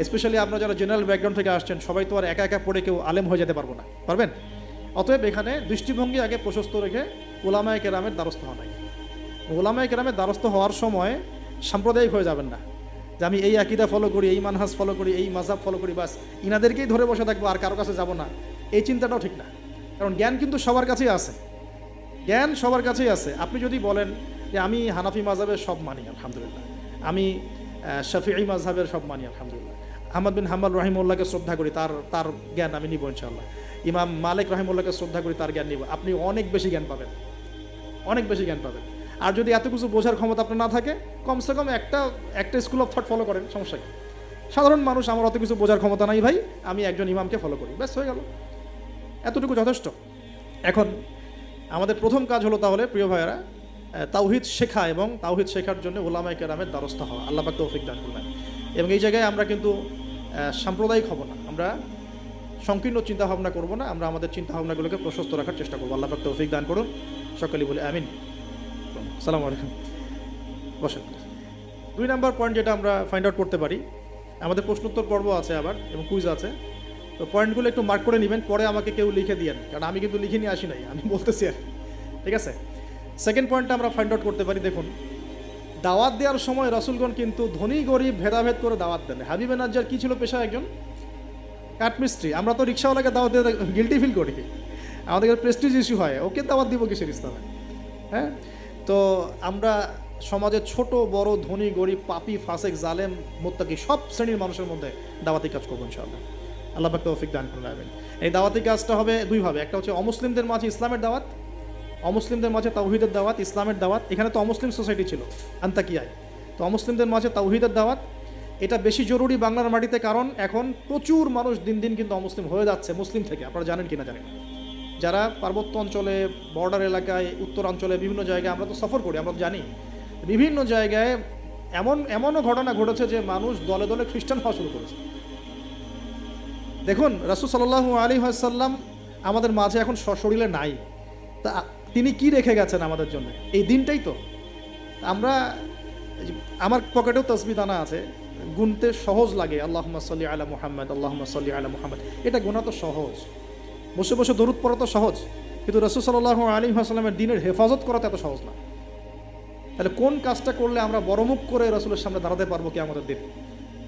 স্পেশালি আপনারা যারা জেনারেল ব্যাকগ্রাউন্ড থেকে আসছেন, সবাই তো আর একা একা পড়ে কেউ আলেম হয়ে যেতে পারবো না, পারবেন? অতএব এখানে দৃষ্টিভঙ্গি আগে প্রশস্ত রেখে উলামায়ে কেরামের দ্বারস্থ হওয়া নাই। উলামায়ে কেরামের দ্বারস্থ হওয়ার সময় সাম্প্রদায়িক হয়ে যাবেন না, যে আমি এই আকীদা ফলো করি, এই মানহাজ ফলো করি, এই মাযহাব ফলো করি, বাস ইনাদেরকেই ধরে বসে থাকবো, আর কারো কাছে যাব না, এই চিন্তাটাও ঠিক না। কারণ জ্ঞান কিন্তু সবার কাছেই আছে, জ্ঞান সবার কাছেই আছে। আপনি যদি বলেন যে আমি হানাফি মাযহাবের সব মানি আলহামদুলিল্লাহ, আমি শাফিঈ মাযহাবের সব মানি আলহামদুলিল্লাহ, আহমদ বিন হাম্বল রাহিমাহুল্লাহকে শ্রদ্ধা করি, তার জ্ঞান আমি নিব ইনশাআল্লাহ, ইমাম মালিক রাহিমাহুল্লাহকে শ্রদ্ধা করি, তার জ্ঞান নিব, আপনি অনেক বেশি জ্ঞান পাবেন, অনেক বেশি জ্ঞান পাবেন। আর যদি এত কিছু বোঝার ক্ষমতা আপনার না থাকে, কমসে কম একটা স্কুল অফ থট ফলো করেন, সমস্যা কি? সাধারণ মানুষ, আমার অত কিছু বোঝার ক্ষমতা নাই ভাই, আমি একজন ইমামকে ফলো করি, ব্যাস হয়ে গেল, এতটুকু যথেষ্ট। এখন আমাদের প্রথম কাজ হলো তাহলে প্রিয় ভাইয়েরা, তাওহীদ শেখা এবং তাওহীদ শেখার জন্য উলামায়ে কেরামের দ্বারস্থ হওয়া। আল্লাহ পাক তৌফিক দান করবেন। এবং এই জায়গায় আমরা কিন্তু সাম্প্রদায়িক হব না, আমরা সংকীর্ণ চিন্তাভাবনা করব না, আমরা আমাদের চিন্তাভাবনাগুলোকে প্রশস্ত রাখার চেষ্টা করবো। আল্লাহ পাক তৌফিক দান করুন, সকলেই বলে আমিন। আসসালামু আলাইকুম। বসেন। 2 নম্বর পয়েন্ট যেটা আমরা ফাইন্ড আউট করতে পারি, আমাদের প্রশ্নোত্তর পর্ব আছে আবার এবং কুইজ আছে, তো পয়েন্টগুলো একটু মার্ক করে নেবেন, পরে আমাকে কেউ লিখে দিয়েন, কারণ আমি কিন্তু লিখে নিয়ে আসি নাই, আমি বলতেছি আর, ঠিক আছে? সেকেন্ড পয়েন্টটা আমরা ফাইন্ড আউট করতে পারি, দেখুন দাওয়াত দেওয়ার সময় রাসূলগণ কিন্তু ধনী গরিব ভেদাভেদ করে দাওয়াত দেন। হাবিবে নাজ্জার কী ছিল পেশা? একজন কাঠমিস্ত্রি। আমরা তো রিক্সাওয়ালাকে দাওয়াত দিয়ে গিল্টি ফিল করি, আমাদের প্রেস্টিজ ইস্যু হয়, ওকে দাওয়াত দিব কিসের ইসলামে? হ্যাঁ, তো আমরা সমাজে ছোট বড় ধনী গরিব পাপী ফাসেক জালেম মুত্তাকি সব শ্রেণীর মানুষের মধ্যে দাওয়াতি কাজ করবো ইনশাআল্লাহ। আল্লাহ পাক তৌফিক দান করুন আমিন। এই দাওয়াতি কাজটা হবে দুইভাবে, একটা হচ্ছে অমুসলিমদের মাঝে ইসলামের দাওয়াত, অমুসলিমদের মাঝে তাওহীদের দাওয়াত, ইসলামের দাওয়াত। এখানে তো অমুসলিম সোসাইটি ছিল আন্তাকিয়ায়, তো অমুসলিমদের মাঝে তাওহীদের দাওয়াত, এটা বেশি জরুরি বাংলার মাটিতে, কারণ এখন প্রচুর মানুষ দিন দিন কিন্তু অমুসলিম হয়ে যাচ্ছে মুসলিম থেকে। আপনারা জানেন কিনা জানেন, যারা পার্বত্য অঞ্চলে, বর্ডার এলাকায়, উত্তরাঞ্চলে বিভিন্ন জায়গায় আমরা তো সফর করি, আমরা জানি বিভিন্ন জায়গায় এমনও ঘটনা ঘটেছে যে মানুষ দলে দলে খ্রিস্টান হওয়া শুরু করেছে। দেখুন রাসূল সাল্লাল্লাহু আলাইহি ওয়াসাল্লাম আমাদের মাঝে এখন সশরীরে নাই, তা তিনি কি রেখে গেছেন আমাদের জন্য? এই দিনটাই তো আমরা, আমার পকেটেও তাসবিহ দানা আছে, গুনতে সহজ লাগে, আল্লাহুম্মা সাল্লি আলা মুহাম্মদ, আল্লাহুম্মা সাল্লি আলা মুহাম্মদ, এটা গোনা তো সহজ, বসে বসে দরুদ পড়া তো সহজ, কিন্তু রাসূল সাল্লাল্লাহু আলাইহি ওয়াসাল্লামের দিনের হেফাজত করা তো এত সহজ না। তাহলে কোন কাজটা করলে আমরা বড়মুখ করে রাসূলের সামনে দাঁড়াতে পারবো কি আমাদের দিন?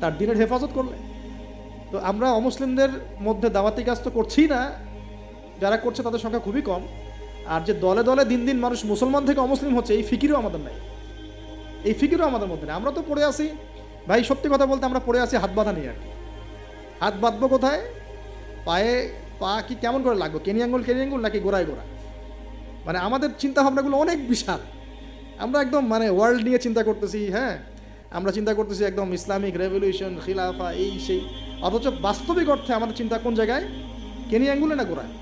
তার দিনের হেফাজত করলে। তো আমরা অমুসলিমদের মধ্যে দাওয়াতি কাজ তো করছি না, যারা করছে তাদের সংখ্যা খুবই কম, আর যে দলে দলে দিন দিন মানুষ মুসলমান থেকে অমুসলিম হচ্ছে, এই ফিকিরও আমাদের নাই, এই ফিকিরও আমাদের মধ্যে নেই। আমরা তো পড়ে আসি ভাই, সত্যি কথা বলতে আমরা পড়ে আসি হাত বাঁধা নিয়ে আর কি। হাত বাঁধবো কোথায়? পায়ে পা কি কেমন করে লাগবে, কেনিয়াঙ্গুল নাকি গোড়ায় গোড়া? মানে আমাদের চিন্তা ভাবনাগুলো অনেক বিশাল, আমরা একদম মানে ওয়ার্ল্ড নিয়ে চিন্তা করতেছি। হ্যাঁ, আমরা চিন্তা করতেছি একদম ইসলামিক রেভলিউশন, খিলাফা, এই সেই, অথচ বাস্তবিক অর্থে আমাদের চিন্তা কোন জায়গায়? কেনিয়াঙ্গুলে না গোড়ায়?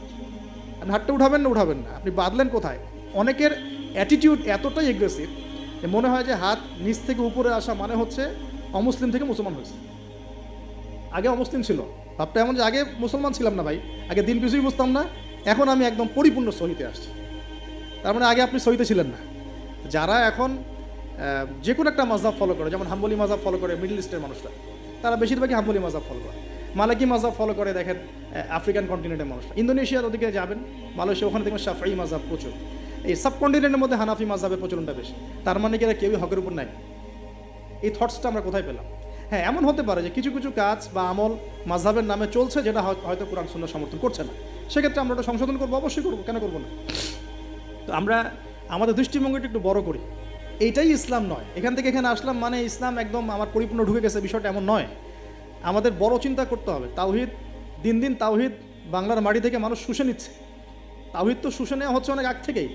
হাতটা উঠাবেন না, আপনি বাঁধলেন কোথায়? অনেকের অ্যাটিটিউড এতটাই এগ্রেসিভ যে মনে হয় যে হাত নিচ থেকে উপরে আসা মানে হচ্ছে অমুসলিম থেকে মুসলমান হয়েছে। আগে অমুসলিম ছিল, ভাবটা এমন যে আগে মুসলমান ছিলাম না ভাই, আগে দিন কিছুই বুঝতাম না, এখন আমি একদম পরিপূর্ণ সহিতে আসছি। তার মানে আগে আপনি সহিতে ছিলেন না। যারা এখন যে কোনো একটা মাযহাব ফলো করে, যেমন হাম্বলি মাযহাব ফলো করে মিডল ইস্টের মানুষরা, তারা বেশিরভাগই হাম্বলি মাযহাব ফলো করে। মালিকি মাযহাব ফলো করে দেখেন আফ্রিকান কন্টিনেন্টের মানুষরা। ইন্দোনেশিয়ার ওদিকে যাবেন, মালয়েশিয়া, ওখানে দেখবেন শাফিঈ মাযহাব প্রচুর। এই সাবকন্টিনেন্টের মধ্যে হানাফি মাযহাবের প্রচলনটা বেশি। তার মানে কি এরা কেউই হকের উপর নাই? এই থটসটা আমরা কোথায় পেলাম? হ্যাঁ, এমন হতে পারে যে কিছু কিছু কাজ বা আমল মাযহাবের নামে চলছে, যেটা হয়তো কোরআন সুন্নাহ সমর্থন করছে না, সেক্ষেত্রে আমরা ওটা সংশোধন করবো, অবশ্যই করবো, কেন করবো না? তো আমরা আমাদের দৃষ্টিভঙ্গিটা একটু বড় করি, এইটাই ইসলাম নয়, এখান থেকে এখানে আসলাম মানে ইসলাম একদম আমার পরিপূর্ণ ঢুকে গেছে, বিষয়টা এমন নয়। আমাদের বড় চিন্তা করতে হবে। তাওহীদ, দিন দিন তাওহীদ বাংলার মাটি থেকে মানুষ শুষে নিচ্ছে। তাওহীদ তো শুষে নেওয়া হচ্ছে অনেক আগ থেকেই,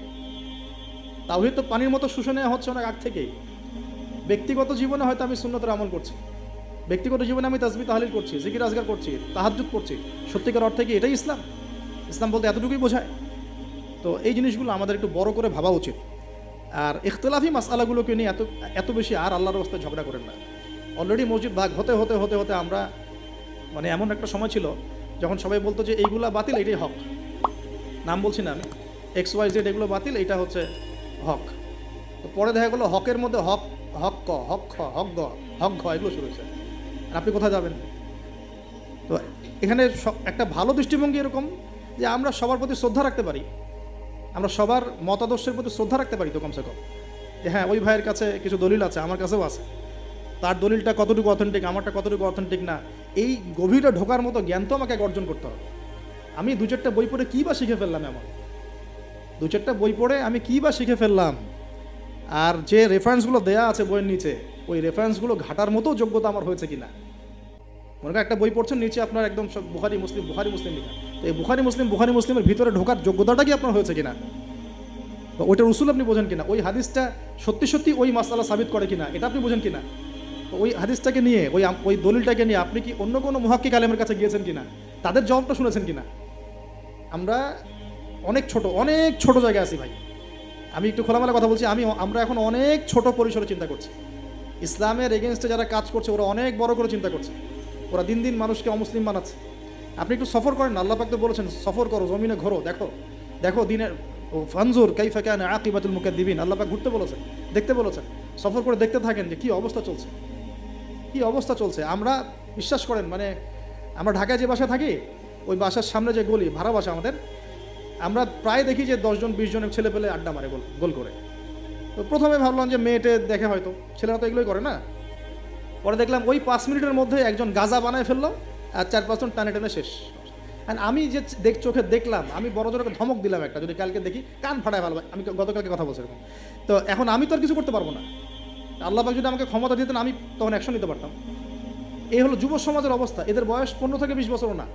তাওহীদ তো পানির মতো শুষে নেওয়া হচ্ছে অনেক আগ থেকেই। ব্যক্তিগত জীবনে হয়তো আমি সুন্নতের আমল করছি, ব্যক্তিগত জীবনে আমি তাসবিহ তাহলিল করছি, জিকির আজগার করছি, তাহাজ্জুদ করছি, সত্যিকার অর্থে কি এটাই ইসলাম? ইসলাম বলতে এতটুকুই বোঝায়? তো এই জিনিসগুলো আমাদের একটু বড় করে ভাবা উচিত। আর ইখতিলাফি মাসআলাগুলোকে নিয়ে এত বেশি আর আল্লাহর রাস্তায় ঝগড়া করেন না। অলরেডি মসজিদ ভাগ হতে হতে হতে হতে আমরা মানে এমন একটা সময় ছিল যখন সবাই বলতো যে এইগুলা বাতিল, এইটাই হক। নাম বলছি না আমি, XYZ এগুলো বাতিল, এইটা হচ্ছে হক। তো পরে দেখা গেলো হকের মধ্যে হক, হক ক, হক খ, হক গ, হক ঘ, এগুলো শুরু হয়েছে। আর আপনি কোথায় যাবেন? তো এখানে একটা ভালো দৃষ্টিভঙ্গি এরকম যে আমরা সবার প্রতি শ্রদ্ধা রাখতে পারি, আমরা সবার মতাদর্শের প্রতি শ্রদ্ধা রাখতে পারি, তো কমসে কম যে হ্যাঁ ওই ভাইয়ের কাছে কিছু দলিল আছে, আমার কাছেও আছে, তার দলিলটা কতটুকু অথেন্টিক, আমারটা কতটুকু অথেন্টিক না, এই গভীরে ঢোকার মতো জ্ঞান তো আমাকে অর্জন করতে হবে। আমি দু চারটা বই পড়ে কী বা শিখে ফেললাম, এমন দু চারটা বই পড়ে আমি কী বা শিখে ফেললাম? আর যে রেফারেন্সগুলো দেয়া আছে বইয়ের নিচে, ওই রেফারেন্সগুলো ঘাটার মতো যোগ্যতা আমার হয়েছে কিনা। মনে করেন একটা বই পড়ছেন, নিচে আপনার একদম সব বুখারি মুসলিম লেখা, তো এই বুখারি মুসলিমের ভিতরে ঢোকার যোগ্যতাটা কি আপনার হয়েছে কিনা, বা ওইটার উসুল আপনি বোঝেন কিনা, ওই হাদিসটা সত্যি সত্যি ওই মাসআলা সাবিত করে কিনা এটা আপনি বোঝেন কিনা, ওই হাদিসটাকে নিয়ে ওই দলিলটাকে নিয়ে আপনি কি অন্য কোনো মুহাক্কিক আলেমের কাছে গিয়েছেন কিনা, তাদের জবাবটা শুনেছেন কিনা। আমরা অনেক ছোট জায়গায় আছি ভাই। আমি একটু খোলামেলা কথা বলছি, আমরা এখন অনেক ছোট পরিসরে চিন্তা করছি। ইসলামের এগেনস্টে যারা কাজ করছে ওরা অনেক বড় করে চিন্তা করছে, ওরা দিন দিন মানুষকে অমুসলিম বানাচ্ছে। আপনি একটু সফর করেন, আল্লাহ পাক তো বলেছেন সফর করো, জমিনে ঘোরো, দেখো দিনের ফানজুর কাইফা কানা আকিবাতুল মুকাদ্দিবিন, আল্লাহ পাক ঘুরতে বলেছেন, দেখতে বলেছেন। সফর করে দেখতে থাকেন যে কী অবস্থা চলছে। আমরা বিশ্বাস করেন, মানে আমরা ঢাকায় যে বাসায় থাকি, ওই বাসার সামনে যে গলি, ভাড়া বাসা আমাদের, আমরা প্রায় দেখি যে 10 জন 20 জনের ছেলে পেলে আড্ডা মারে গোল করে। তো প্রথমে ভাবলাম যে মেয়েটে দেখে হয়তো, ছেলেরা তো এগুলোই করে না। পরে দেখলাম ওই 5 মিনিটের মধ্যে একজন গাজা বানায় ফেললো, আর 4-5 জন টানে শেষ। আর আমি যে চোখে দেখলাম, আমি বড় জোরকে ধমক দিলাম একটা, যদি কালকে দেখি কান ফাটায় ভালো। আমি গতকালকে কথা বলছি এরকম। তো এখন আমি তো আর কিছু করতে পারবো না। আল্লাহ পাক যদি আমাকে ক্ষমতা দিতেন, আমি তখন অ্যাকশন নিতে পারতাম। এই হলো যুব সমাজের অবস্থা। এদের বয়স 15 থেকে 20 বছরও না,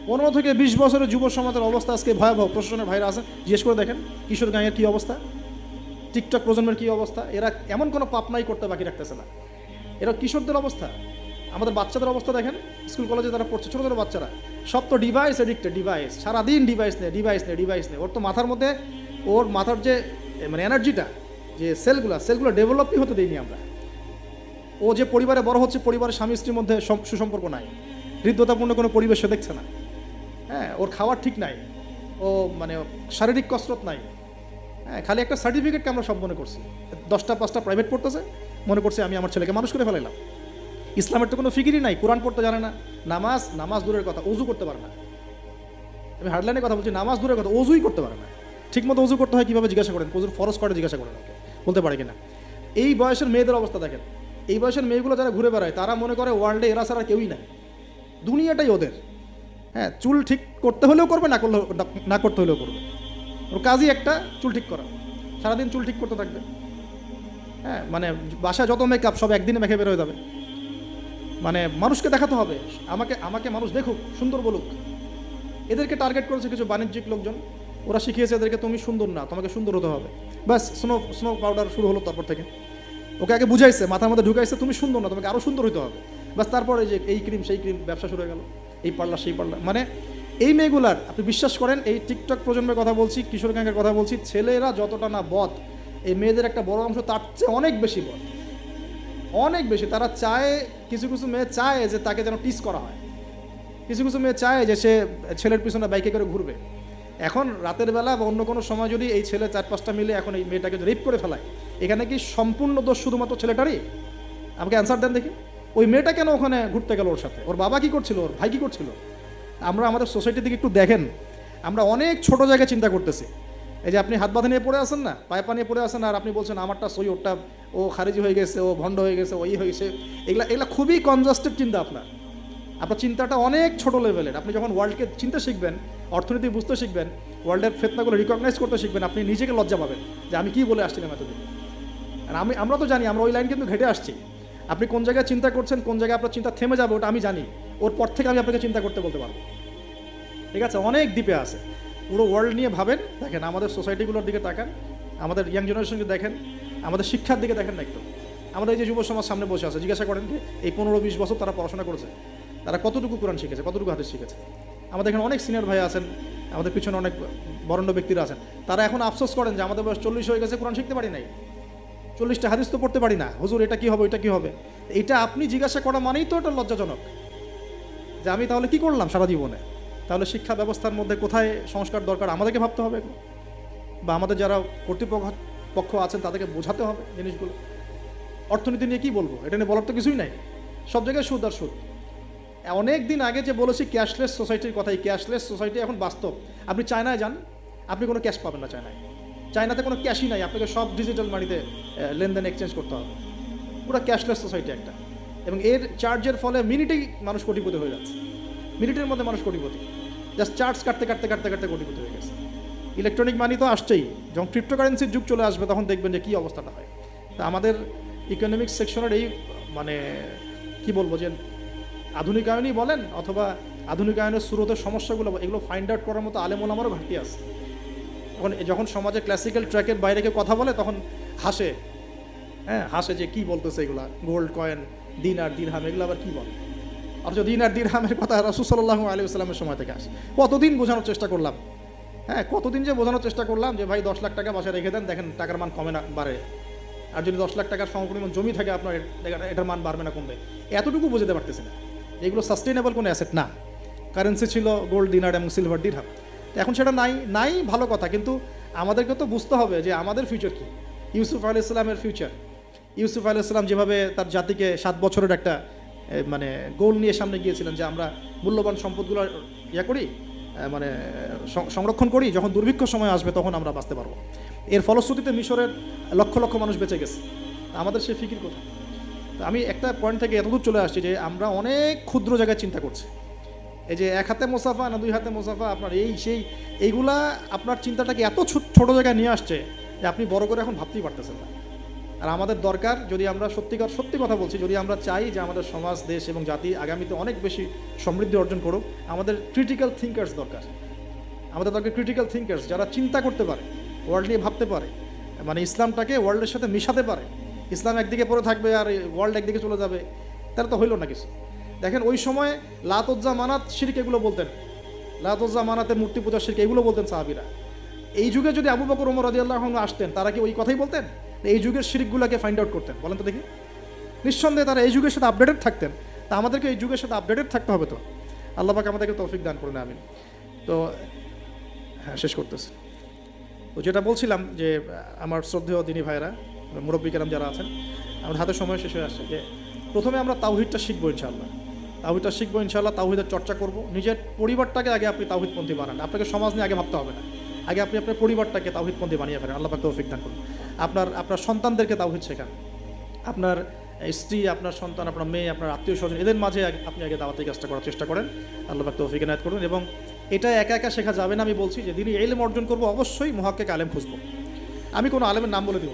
15 থেকে 20 বছরের যুব সমাজের অবস্থা আজকে ভয়াবহ। প্রশাসনের ভাইরা আছে, জিজ্ঞেস করে দেখেন কিশোর গ্যাংয়ের কী অবস্থা, টিকটক প্রজন্মের কী অবস্থা। এরা এমন কোনো পাপ নাই করতে বাকি রাখতেছে না। এরা কিশোরদের অবস্থা। আমাদের বাচ্চাদের অবস্থা দেখেন, স্কুল কলেজে তারা পড়ছে, ছোটো ছোটো বাচ্চারা, সব তো ডিভাইস এডিক্টেড, সারাদিন ডিভাইস নেই। ওর তো মাথার মধ্যে, ওর মাথার যে মানে এনার্জিটা, যে সেলগুলো ডেভেলপই হতে দেয়নি আমরা। ও যে পরিবারে বড় হচ্ছে, পরিবারের স্বামী স্ত্রীর মধ্যে সুসম্পর্ক নাই, হৃদ্যতাপূর্ণ কোনো পরিবেশ দেখছে না। হ্যাঁ, ওর খাওয়ার ঠিক নাই, ও মানে শারীরিক কসরত নাই। হ্যাঁ, খালি একটা সার্টিফিকেটকে আমরা সব মনে করছি। 10টা 5টা প্রাইভেট পড়তেছে, মনে করছে আমি আমার ছেলেকে মানুষ করে ফেলাইলাম। ইসলামের তো কোনো ফিকিরই নাই, কোরআন পড়তে জানে না, নামাজ দূরের কথা, অজু করতে পারে না। আমি হার্ডলাইনের কথা বলছি, নামাজ দূরের কথা, অজুই করতে পারে না। ঠিকমতো অজু করতে হয় কীভাবে জিজ্ঞাসা করেন, অজুর ফরজ করে জিজ্ঞাসা করেন, ওকে বলতে পারে কিনা। এই বয়সের মেয়েদের অবস্থা দেখেন। এই বয়সের মেয়েগুলো যারা ঘুরে বেড়ায়, তারা মনে করে ওয়ার্ল্ডে এরা ছাড়া কেউই নাই, দুনিয়াটাই ওদের। হ্যাঁ, চুল ঠিক করতে হলেও করবে, না করতে হলেও করবে। ওর কাজই একটা, চুল ঠিক করা, সারাদিন চুল ঠিক করতে থাকবে। হ্যাঁ, মানে বাসায় যত মেকআপ সব একদিনে মেখে বের হয়ে যাবে। মানে মানুষকে দেখাতে হবে, আমাকে মানুষ দেখুক, সুন্দর বলুক। এদেরকে টার্গেট করেছে কিছু বাণিজ্যিক লোকজন, ওরা শিখিয়েছে এদেরকে তুমি সুন্দর না, তোমাকে সুন্দর হতে হবে। ব্যাস, স্নো পাউডার শুরু হলো। তারপর থেকে ওকে আগে বুঝাইছে, মাথার মধ্যে ঢুকাইছে তুমি সুন্দর না, তোমাকে আরও সুন্দর হতে হবে। ব্যাস, তারপরে যে এই ক্রিম সেই ক্রিম ব্যবসা শুরু হয়ে গেল, এই পার্লার সেই পার্লার। মানে এই মেয়েগুলার, আপনি বিশ্বাস করেন, এই টিকটক প্রজন্মের কথা বলছি, কিশোর গ্যাংয়ের কথা বলছি, ছেলেরা যতটা না বদ, এই মেয়েদের একটা বড় অংশ তার চেয়ে অনেক বেশি বদ, অনেক বেশি। তারা চায়, কিছু মেয়ে চায় যে তাকে যেন টিস করা হয়, কিছু মেয়ে চায় যে সে ছেলের পিছনে বাইকে করে ঘুরবে। এখন রাতের বেলা বা অন্য কোনো সময় যদি এই ছেলে 4-5টা মিলে এখন এই মেয়েটাকে রেপ করে ফেলায়, এখানে কি সম্পূর্ণ দোষ শুধুমাত্র ছেলেটারই? আমাকে অ্যান্সার দেন দেখি। ওই মেয়েটা কেন ওখানে ঘুরতে গেল ওর সাথে? ওর বাবা কী করছিল, ওর ভাই কী করছিল? আমরা আমাদের সোসাইটির দিকে একটু দেখেন, আমরা অনেক ছোট জায়গায় চিন্তা করতেছি। এই যে আপনি হাত বাঁধা নিয়ে পড়ে আসেন না, পায়ে পা নিয়ে পড়ে আসেন, আর আপনি বলছেন আমারটা সই, ওরটা ও খারিজি হয়ে গেছে, ও ভণ্ড হয়ে গেছে, ওই হয়েছে। এগুলা খুবই কনজাস্টেড চিন্তা। আপনার চিন্তাটা অনেক ছোট লেভেলের। আপনি যখন ওয়ার্ল্ডকে চিন্তা শিখবেন, অর্থনীতি বুঝতে শিখবেন, ওয়ার্ল্ডের ফেতনাগুলো রিকগনাইজ করতে শিখবেন, আপনি নিজেকে লজ্জা পাবেন যে আমি কী বলে আসছিলাম এতদিন। আর আমরা তো জানি, আমরা ওই লাইন কিন্তু ঘেটে আসছি। আপনি কোন জায়গায় চিন্তা করছেন, কোন জায়গায় আপনার চিন্তা থেমে যাবে, ওটা আমি জানি। ওর পর থেকে আমি আপনাকে চিন্তা করতে বলতে পারবো। ঠিক আছে, অনেক দ্বীপে আছে। পুরো ওয়ার্ল্ড নিয়ে ভাবেন, দেখেন আমাদের সোসাইটিগুলোর দিকে তাকান, আমাদের ইয়াং জেনারেশনকে দেখেন, আমাদের শিক্ষার দিকে দেখেন না একটু। আমাদের এই যে যুব সমাজ সামনে বসে আছে, জিজ্ঞাসা করেন যে এই 15-20 বছর তারা পড়াশোনা করেছে, তারা কতটুকু কোরআন শিখেছে, কতটুকু হাদিস শিখেছে। আমাদের এখানে অনেক সিনিয়র ভাই আছেন, আমাদের পিছনে অনেক বরেণ্য ব্যক্তিরা আছেন, তারা এখন আফসোস করেন যে আমাদের বয়স 40 হয়ে গেছে, কোরআন শিখতে পারি নাই, 40টা হাদিস তো পড়তে পারি না, হুজুর এটা কী হবে, ওইটা কী হবে। এটা আপনি জিজ্ঞাসা করা মানেই তো এটা লজ্জাজনক, যে আমি তাহলে কী করলাম সারা জীবনে। তাহলে শিক্ষা ব্যবস্থার মধ্যে কোথায় সংস্কার দরকার আমাদেরকে ভাবতে হবে, বা আমাদের যারা কর্তৃপক্ষ আছেন তাদেরকে বোঝাতে হবে জিনিসগুলো। অর্থনীতি নিয়ে কী বলবো, এটা নিয়ে বলার তো কিছুই নাই, সব জায়গায় সুদ আর সুদ। অনেক দিন আগে যে বলেছি ক্যাশলেস সোসাইটির কথা, এই ক্যাশলেস সোসাইটি এখন বাস্তব। আপনি চায়নায় যান, আপনি কোনো ক্যাশ পাবেন না চায়নাতে কোনো ক্যাশই নাই, আপনাকে সব ডিজিটাল মানিতে লেনদেন এক্সচেঞ্জ করতে হবে। পুরো ক্যাশলেস সোসাইটি একটা, এবং এর চার্জের ফলে মিনিটেই মানুষ কোটিপতি হয়ে যাচ্ছে, মিনিটের মধ্যে মানুষ কোটিপতি, জাস্ট চার্জ কাটতে কাটতে কাটতে কাটতে কোটিপতি হয়ে গেছে। ইলেকট্রনিক মানি তো আসছেই, যখন ক্রিপ্টোকারেন্সির যুগ চলে আসবে তখন দেখবেন যে কী অবস্থাটা হয়। তা আমাদের ইকোনমিক্স সেকশনের এই মানে কি বলবো যে আধুনিকায়নই বলেন অথবা আধুনিকায়নের শুরুতের সমস্যাগুলো, এগুলো ফাইন্ড আউট করার মতো আলেম ওলামারও ঘাটতি আছে। যখন সমাজে ক্লাসিক্যাল ট্র্যাকের বাইরে কেউ কথা বলে তখন হাসে, হ্যাঁ হাসে যে কী বলতেছে এগুলা, গোল্ড কয়েন, দিনার দিরহাম, এগুলো আবার কী বলে। অথচ দিনার দিরহামের কথা রাসূল সাল্লাল্লাহু আলাইহি ওয়াসাল্লামের সময় থেকে আসে। কতদিন বোঝানোর চেষ্টা করলাম, হ্যাঁ কতদিন যে বোঝানোর চেষ্টা করলাম যে ভাই 10 লাখ টাকা বাসায় রেখে দেন, দেখেন টাকার মান কমে না বাড়ে, আর যদি 10 লাখ টাকার সমপরিমাণ জমি থাকে আপনার এটার মান বাড়বে না কমবে, এতটুকু বোঝাতে পারতেছে না। এগুলো সাস্টেইনেবল কোনো অ্যাসেট না। কারেন্সি ছিল গোল্ড, দিনার এবং সিলভার দিরহাম, এখন সেটা নাই ভালো কথা, কিন্তু আমাদেরকে তো বুঝতে হবে যে আমাদের ফিউচার কী। ইউসুফ আলাইহিস সালামের ফিউচার, ইউসুফ আলাইহিস সালাম যেভাবে তার জাতিকে 7 বছরের একটা মানে গোল নিয়ে সামনে গিয়েছিলেন যে আমরা মূল্যবান সম্পদগুলো করি, মানে সংরক্ষণ করি, যখন দুর্ভিক্ষ সময় আসবে তখন আমরা বাঁচতে পারবো। এর ফলশ্রুতিতে মিশরের লক্ষ লক্ষ মানুষ বেঁচে গেছে, আমাদের সে ফিকির কোথায়? তো আমি একটা পয়েন্ট থেকে এতদূর চলে আসছি যে আমরা অনেক ক্ষুদ্র জায়গায় চিন্তা করছি। এই যে 1 হাতে মোসাফা না 2 হাতে মোসাফা, আপনার এইগুলা আপনার চিন্তাটাকে এত ছোট জায়গায় নিয়ে আসছে যে আপনি বড় করে এখন ভাবতেই পারতেছেন না। আর আমাদের দরকার, যদি আমরা সত্যি কথা বলছি, যদি আমরা চাই যে আমাদের সমাজ, দেশ এবং জাতি আগামীতে অনেক বেশি সমৃদ্ধি অর্জন করুক, আমাদের ক্রিটিক্যাল থিঙ্কার্স দরকার। আমাদের দরকার ক্রিটিক্যাল থিঙ্কার্স, যারা চিন্তা করতে পারে, ওয়ার্ল্ড নিয়ে ভাবতে পারে, মানে ইসলামটাকে ওয়ার্ল্ডের সাথে মিশাতে পারে। ইসলাম একদিকে পড়ে থাকবে আর ওয়ার্ল্ড একদিকে চলে যাবে, তাহলে তো হইল না কিছু। দেখেন ওই সময় লাত উজ্জা মানাত শিরক এগুলো বলতেন, লাত উজ্জা মানাতের মূর্তি পূজা শিরক এগুলো বলতেন সাহাবীরা। এই যুগে যদি আবু বকর ওমর রাদিয়াল্লাহু আনহু আসতেন, তারা কি ওই কথাই বলতেন? এই যুগের শিরকগুলোকে ফাইন্ড আউট করতেন? বলেন তো দেখি। নিঃসন্দেহে তারা এই যুগের সাথে আপডেটেড থাকতেন। তা আমাদেরকে এই যুগের সাথে আপডেটেড থাকতে হবে। তো আল্লাহ পাক আমাদেরকে তৌফিক দান করুন, আমিন। তো হ্যাঁ, শেষ করতেছি। তো যেটা বলছিলাম যে আমার শ্রদ্ধেয় দিনী ভাইরা, মুরব্বী কেরাম যারা আছেন, আমাদের হাতে সময় শেষ হয়ে আসছে, যে প্রথমে আমরা তাওহীদটা শিখবো ইনশাআল্লাহ, তাওহীদের চর্চা করব। নিজের পরিবারটাকে আগে আপনি তাওহীদপন্থী বানান, আপনাকে সমাজ নিয়ে আগে ভাবতে হবে না, আগে আপনি আপনার পরিবারটাকে তাওহীদপন্থী বানিয়ে ফেলেন। আল্লাহ পাক তৌফিক দান করুন। আপনার সন্তানদেরকে তাওহীদ শেখান, আপনার স্ত্রী, আপনার সন্তান, আপনার মেয়ে, আপনার আত্মীয় স্বজন, এদের মাঝে আপনি আগে দাওয়াতের কাজটা করার চেষ্টা করেন। আল্লাহ পাক তৌফিক এনায়েত করুন। এবং এটা একা একা শেখা যাবে না। আমি বলছি যে দিনই ইলম অর্জন করবো, অবশ্যই মুহাক্কিক আলেম খুঁজবো। আমি কোনো আলেমের নাম বলে দিব,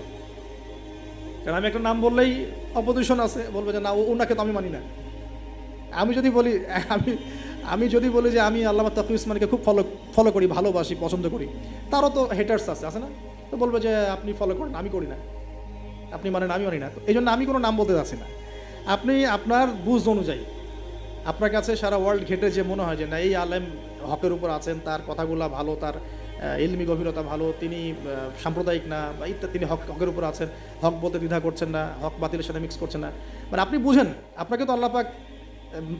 কারণ আমি একটা নাম বললেই অপোজিশন আছে, বলবে যে না ওনাকে তো আমি মানি না। আমি যদি বলি যে আমি আল্লামা তাকি উসমানীকে খুব ফলো করি, ভালোবাসি, পছন্দ করি, তারও তো হেটার্স আছে না? তো বলবে যে আপনি ফলো করেন, আমি করি না, আপনি মানেন, আমি মানি না। তো এই জন্য আমি কোনো নাম বলতে যাচ্ছি না। আপনি আপনার বুঝ অনুযায়ী, আপনার কাছে সারা ওয়ার্ল্ড ঘেটে যে মনে হয় যে না এই আলেম হকের উপর আছেন, তার কথাগুলো ভালো, তার ইলমি গভীরতা ভালো, তিনি সাম্প্রদায়িক না বা ইত্যাদি, তিনি হকের উপর আছেন, হক বলতে দ্বিধা করছেন না, হক বাতিলের সাথে মিক্স করছেন না, মানে আপনি বুঝেন, আপনাকে তো আল্লাহ পাক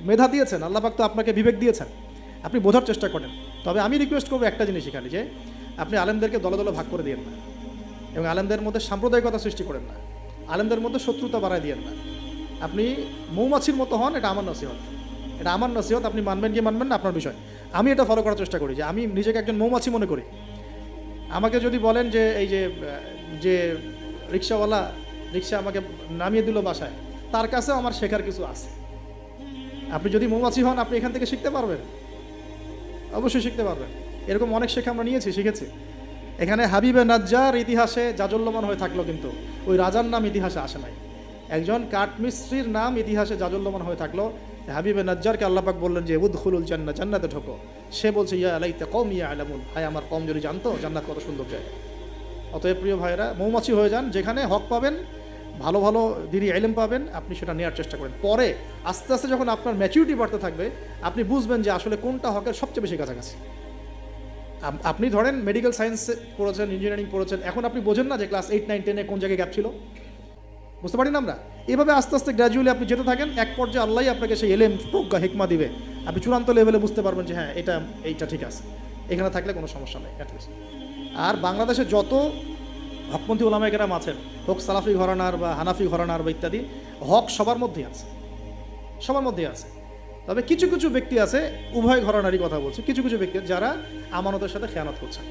মেধা দিয়েছেন, আল্লাহ পাক তো আপনাকে বিবেক দিয়েছেন, আপনি বোঝার চেষ্টা করেন। তবে আমি রিকোয়েস্ট করবো একটা জিনিস এখানে, যে আপনি আলেমদেরকে দলে দলে ভাগ করে দিয়েন না, এবং আলেমদের মধ্যে সাম্প্রদায়িকতা সৃষ্টি করেন না, আলেমদের মধ্যে শত্রুতা বাড়ায় দিয়েন না। আপনি মৌমাছির মতো হন, এটা আমার নসিহত, আপনি মানবেন কি মানবেন না আপনার বিষয়। আমি এটা ফলো করার চেষ্টা করি, যে আমি নিজেকে একজন মৌমাছি মনে করি। আমাকে যদি বলেন যে এই যে রিক্সাওয়ালা রিক্সা আমাকে নামিয়ে দিল বাসায়, তার কাছেও আমার শেখার কিছু আছে। আপনি যদি মৌমাছি হন, আপনি এখান থেকে শিখতে পারবেন, অবশ্যই শিখতে পারবেন। এরকম অনেক শেখা আমরা শিখেছি। এখানে হাবিবে নাজ্জার ইতিহাসে জাজল্যমান হয়ে থাকলো, কিন্তু ওই রাজার নাম ইতিহাসে আসে নাই। একজন কাঠমিস্ত্রির নাম ইতিহাসে জাজল্যমান হয়ে থাকলো। হাবিবে নাজ্জারকে আল্লাহ পাক বললেন যে উদখুলুল জান্নাহ, জান্নাতে ঢোকো। সে বলছে ইয়া লাইতা কওমি ইয়ালামুন, হায় আমার কওম যদি জানতো জান্নাত কত সুন্দর জায়গা। অতএব প্রিয় ভাইরা, মৌমাছি হয়ে যান, যেখানে হক পাবেন, ভালো ভালো দিনই ইলম পাবেন, আপনি সেটা নেওয়ার চেষ্টা করেন। পরে আস্তে আস্তে যখন আপনার ম্যাচুরিটি বাড়তে থাকবে, আপনি বুঝবেন যে আসলে কোনটা হকের সবচেয়ে বেশি কাছাকাছি। আপনি ধরেন মেডিকেল সায়েন্স পড়েছেন, ইঞ্জিনিয়ারিং পড়েছেন, এখন আপনি বোঝেন না যে ক্লাস 8, 9, 10 কোন জায়গায় গ্যাপ ছিল, বুঝতে পারি না আমরা। এভাবে আস্তে আস্তে গ্র্যাজুয়ালি আপনি যেতে থাকেন, এক পর্যায়ে আল্লাহ আপনাকে সেই এলেম, প্রজ্ঞা, হিকমা দিবে, আপনি চূড়ান্ত লেভেলে বুঝতে পারবেন যে হ্যাঁ এইটা ঠিক আছে, এখানে থাকলে কোনো সমস্যা নেই অ্যাটলিস্ট। আর বাংলাদেশে যত হকপন্থী ওলামায়ে কেরাম আছেন, হোক সালাফি ঘরানার বা হানাফি ঘরানার বা ইত্যাদি, হক সবার মধ্যেই আছে। তবে কিছু কিছু ব্যক্তি আছে, উভয় ঘরানারই কথা বলছে, কিছু কিছু ব্যক্তি যারা আমানতের সাথে খেয়ানত করছেন।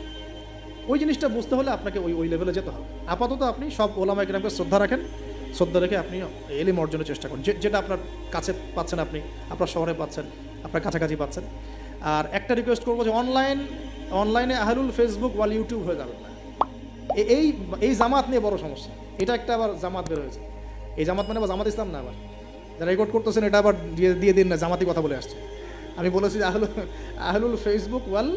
ওই জিনিসটা বুঝতে হলে আপনাকে ওই লেভেলে যেতে হবে। আপাতত আপনি সব ওলামায়ে কেরামকে শ্রদ্ধা রাখেন, শ্রদ্ধা রেখে আপনি এলিম অর্জনের চেষ্টা করুন, যেটা আপনার কাছে পাচ্ছেন, আপনি আপনার শহরে পাচ্ছেন, আপনার কাছাকাছি পাচ্ছেন। আর একটা রিকোয়েস্ট করবো যে অনলাইনে আহলুল ফেসবুক ওয়াল ইউটিউব হয়ে যাবেন না। এই এই জামাত নিয়ে বড় সমস্যা। এটা একটা আবার জামাত বের হয়েছে, এই জামাত মানে আবার জামাত ইসলাম না, আবার যারা রেকর্ড করতেছেন এটা আবার দিয়ে দিন না, জামাতি কথা বলে আসছে। আমি বলেছি যে আহলুল ফেসবুক ওয়াল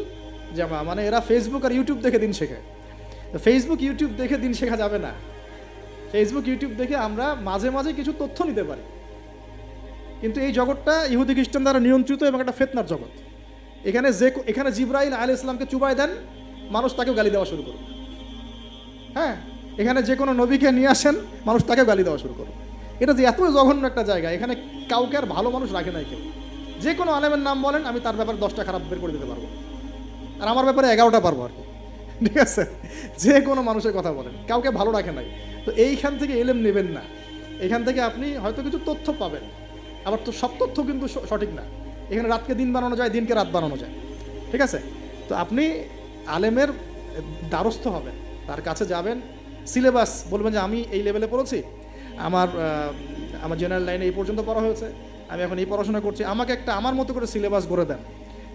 জামা, মানে এরা ফেসবুক আর ইউটিউব দেখে দিন শেখায়। তো ফেসবুক ইউটিউব দেখে দিন শেখা যাবে না। ফেসবুক ইউটিউব দেখে আমরা মাঝে মাঝে কিছু তথ্য নিতে পারি, কিন্তু এই জগৎটা ইহুদি খ্রিস্টান দ্বারা নিয়ন্ত্রিত এবং একটা ফিতনার জগৎ। এখানে জিবরাইল আলাইহিস সালামকে চুবাই দেন, মানুষ তাকেও গালি দেওয়া শুরু করবে। হ্যাঁ, এখানে যে কোনো নবীকে নিয়ে আসেন, মানুষ তাকেও গালি দেওয়া শুরু করবে। এটা যে এত জঘন্য একটা জায়গা, এখানে কাউকে আর ভালো মানুষ রাখে নাই কেউ। যে কোনো আলেমের নাম বলেন, আমি তার ব্যাপারে 10টা খারাপ বের করে দিতে পারবো, আর আমার ব্যাপারে 11টা পারবো আর কি। ঠিক আছে, যে কোনো মানুষের কথা বলেন, কাউকে ভালো রাখে নাই। তো এইখান থেকে এলেম নেবেন না। এখান থেকে আপনি হয়তো কিছু তথ্য পাবেন, আবার তো সব তথ্য কিন্তু সঠিক না। এখানে রাতকে দিন বানানো যায়, দিনকে রাত বানানো যায়। ঠিক আছে, তো আপনি আলেমের দ্বারস্থ হবেন, তার কাছে যাবেন, সিলেবাস বলবেন যে আমি এই লেভেলে পড়েছি, আমার জেনারেল লাইনে এই পর্যন্ত পড়া হয়েছে, আমি এখন এই পড়াশোনা করছি, আমাকে একটা আমার মতো করে সিলেবাস করে দেন।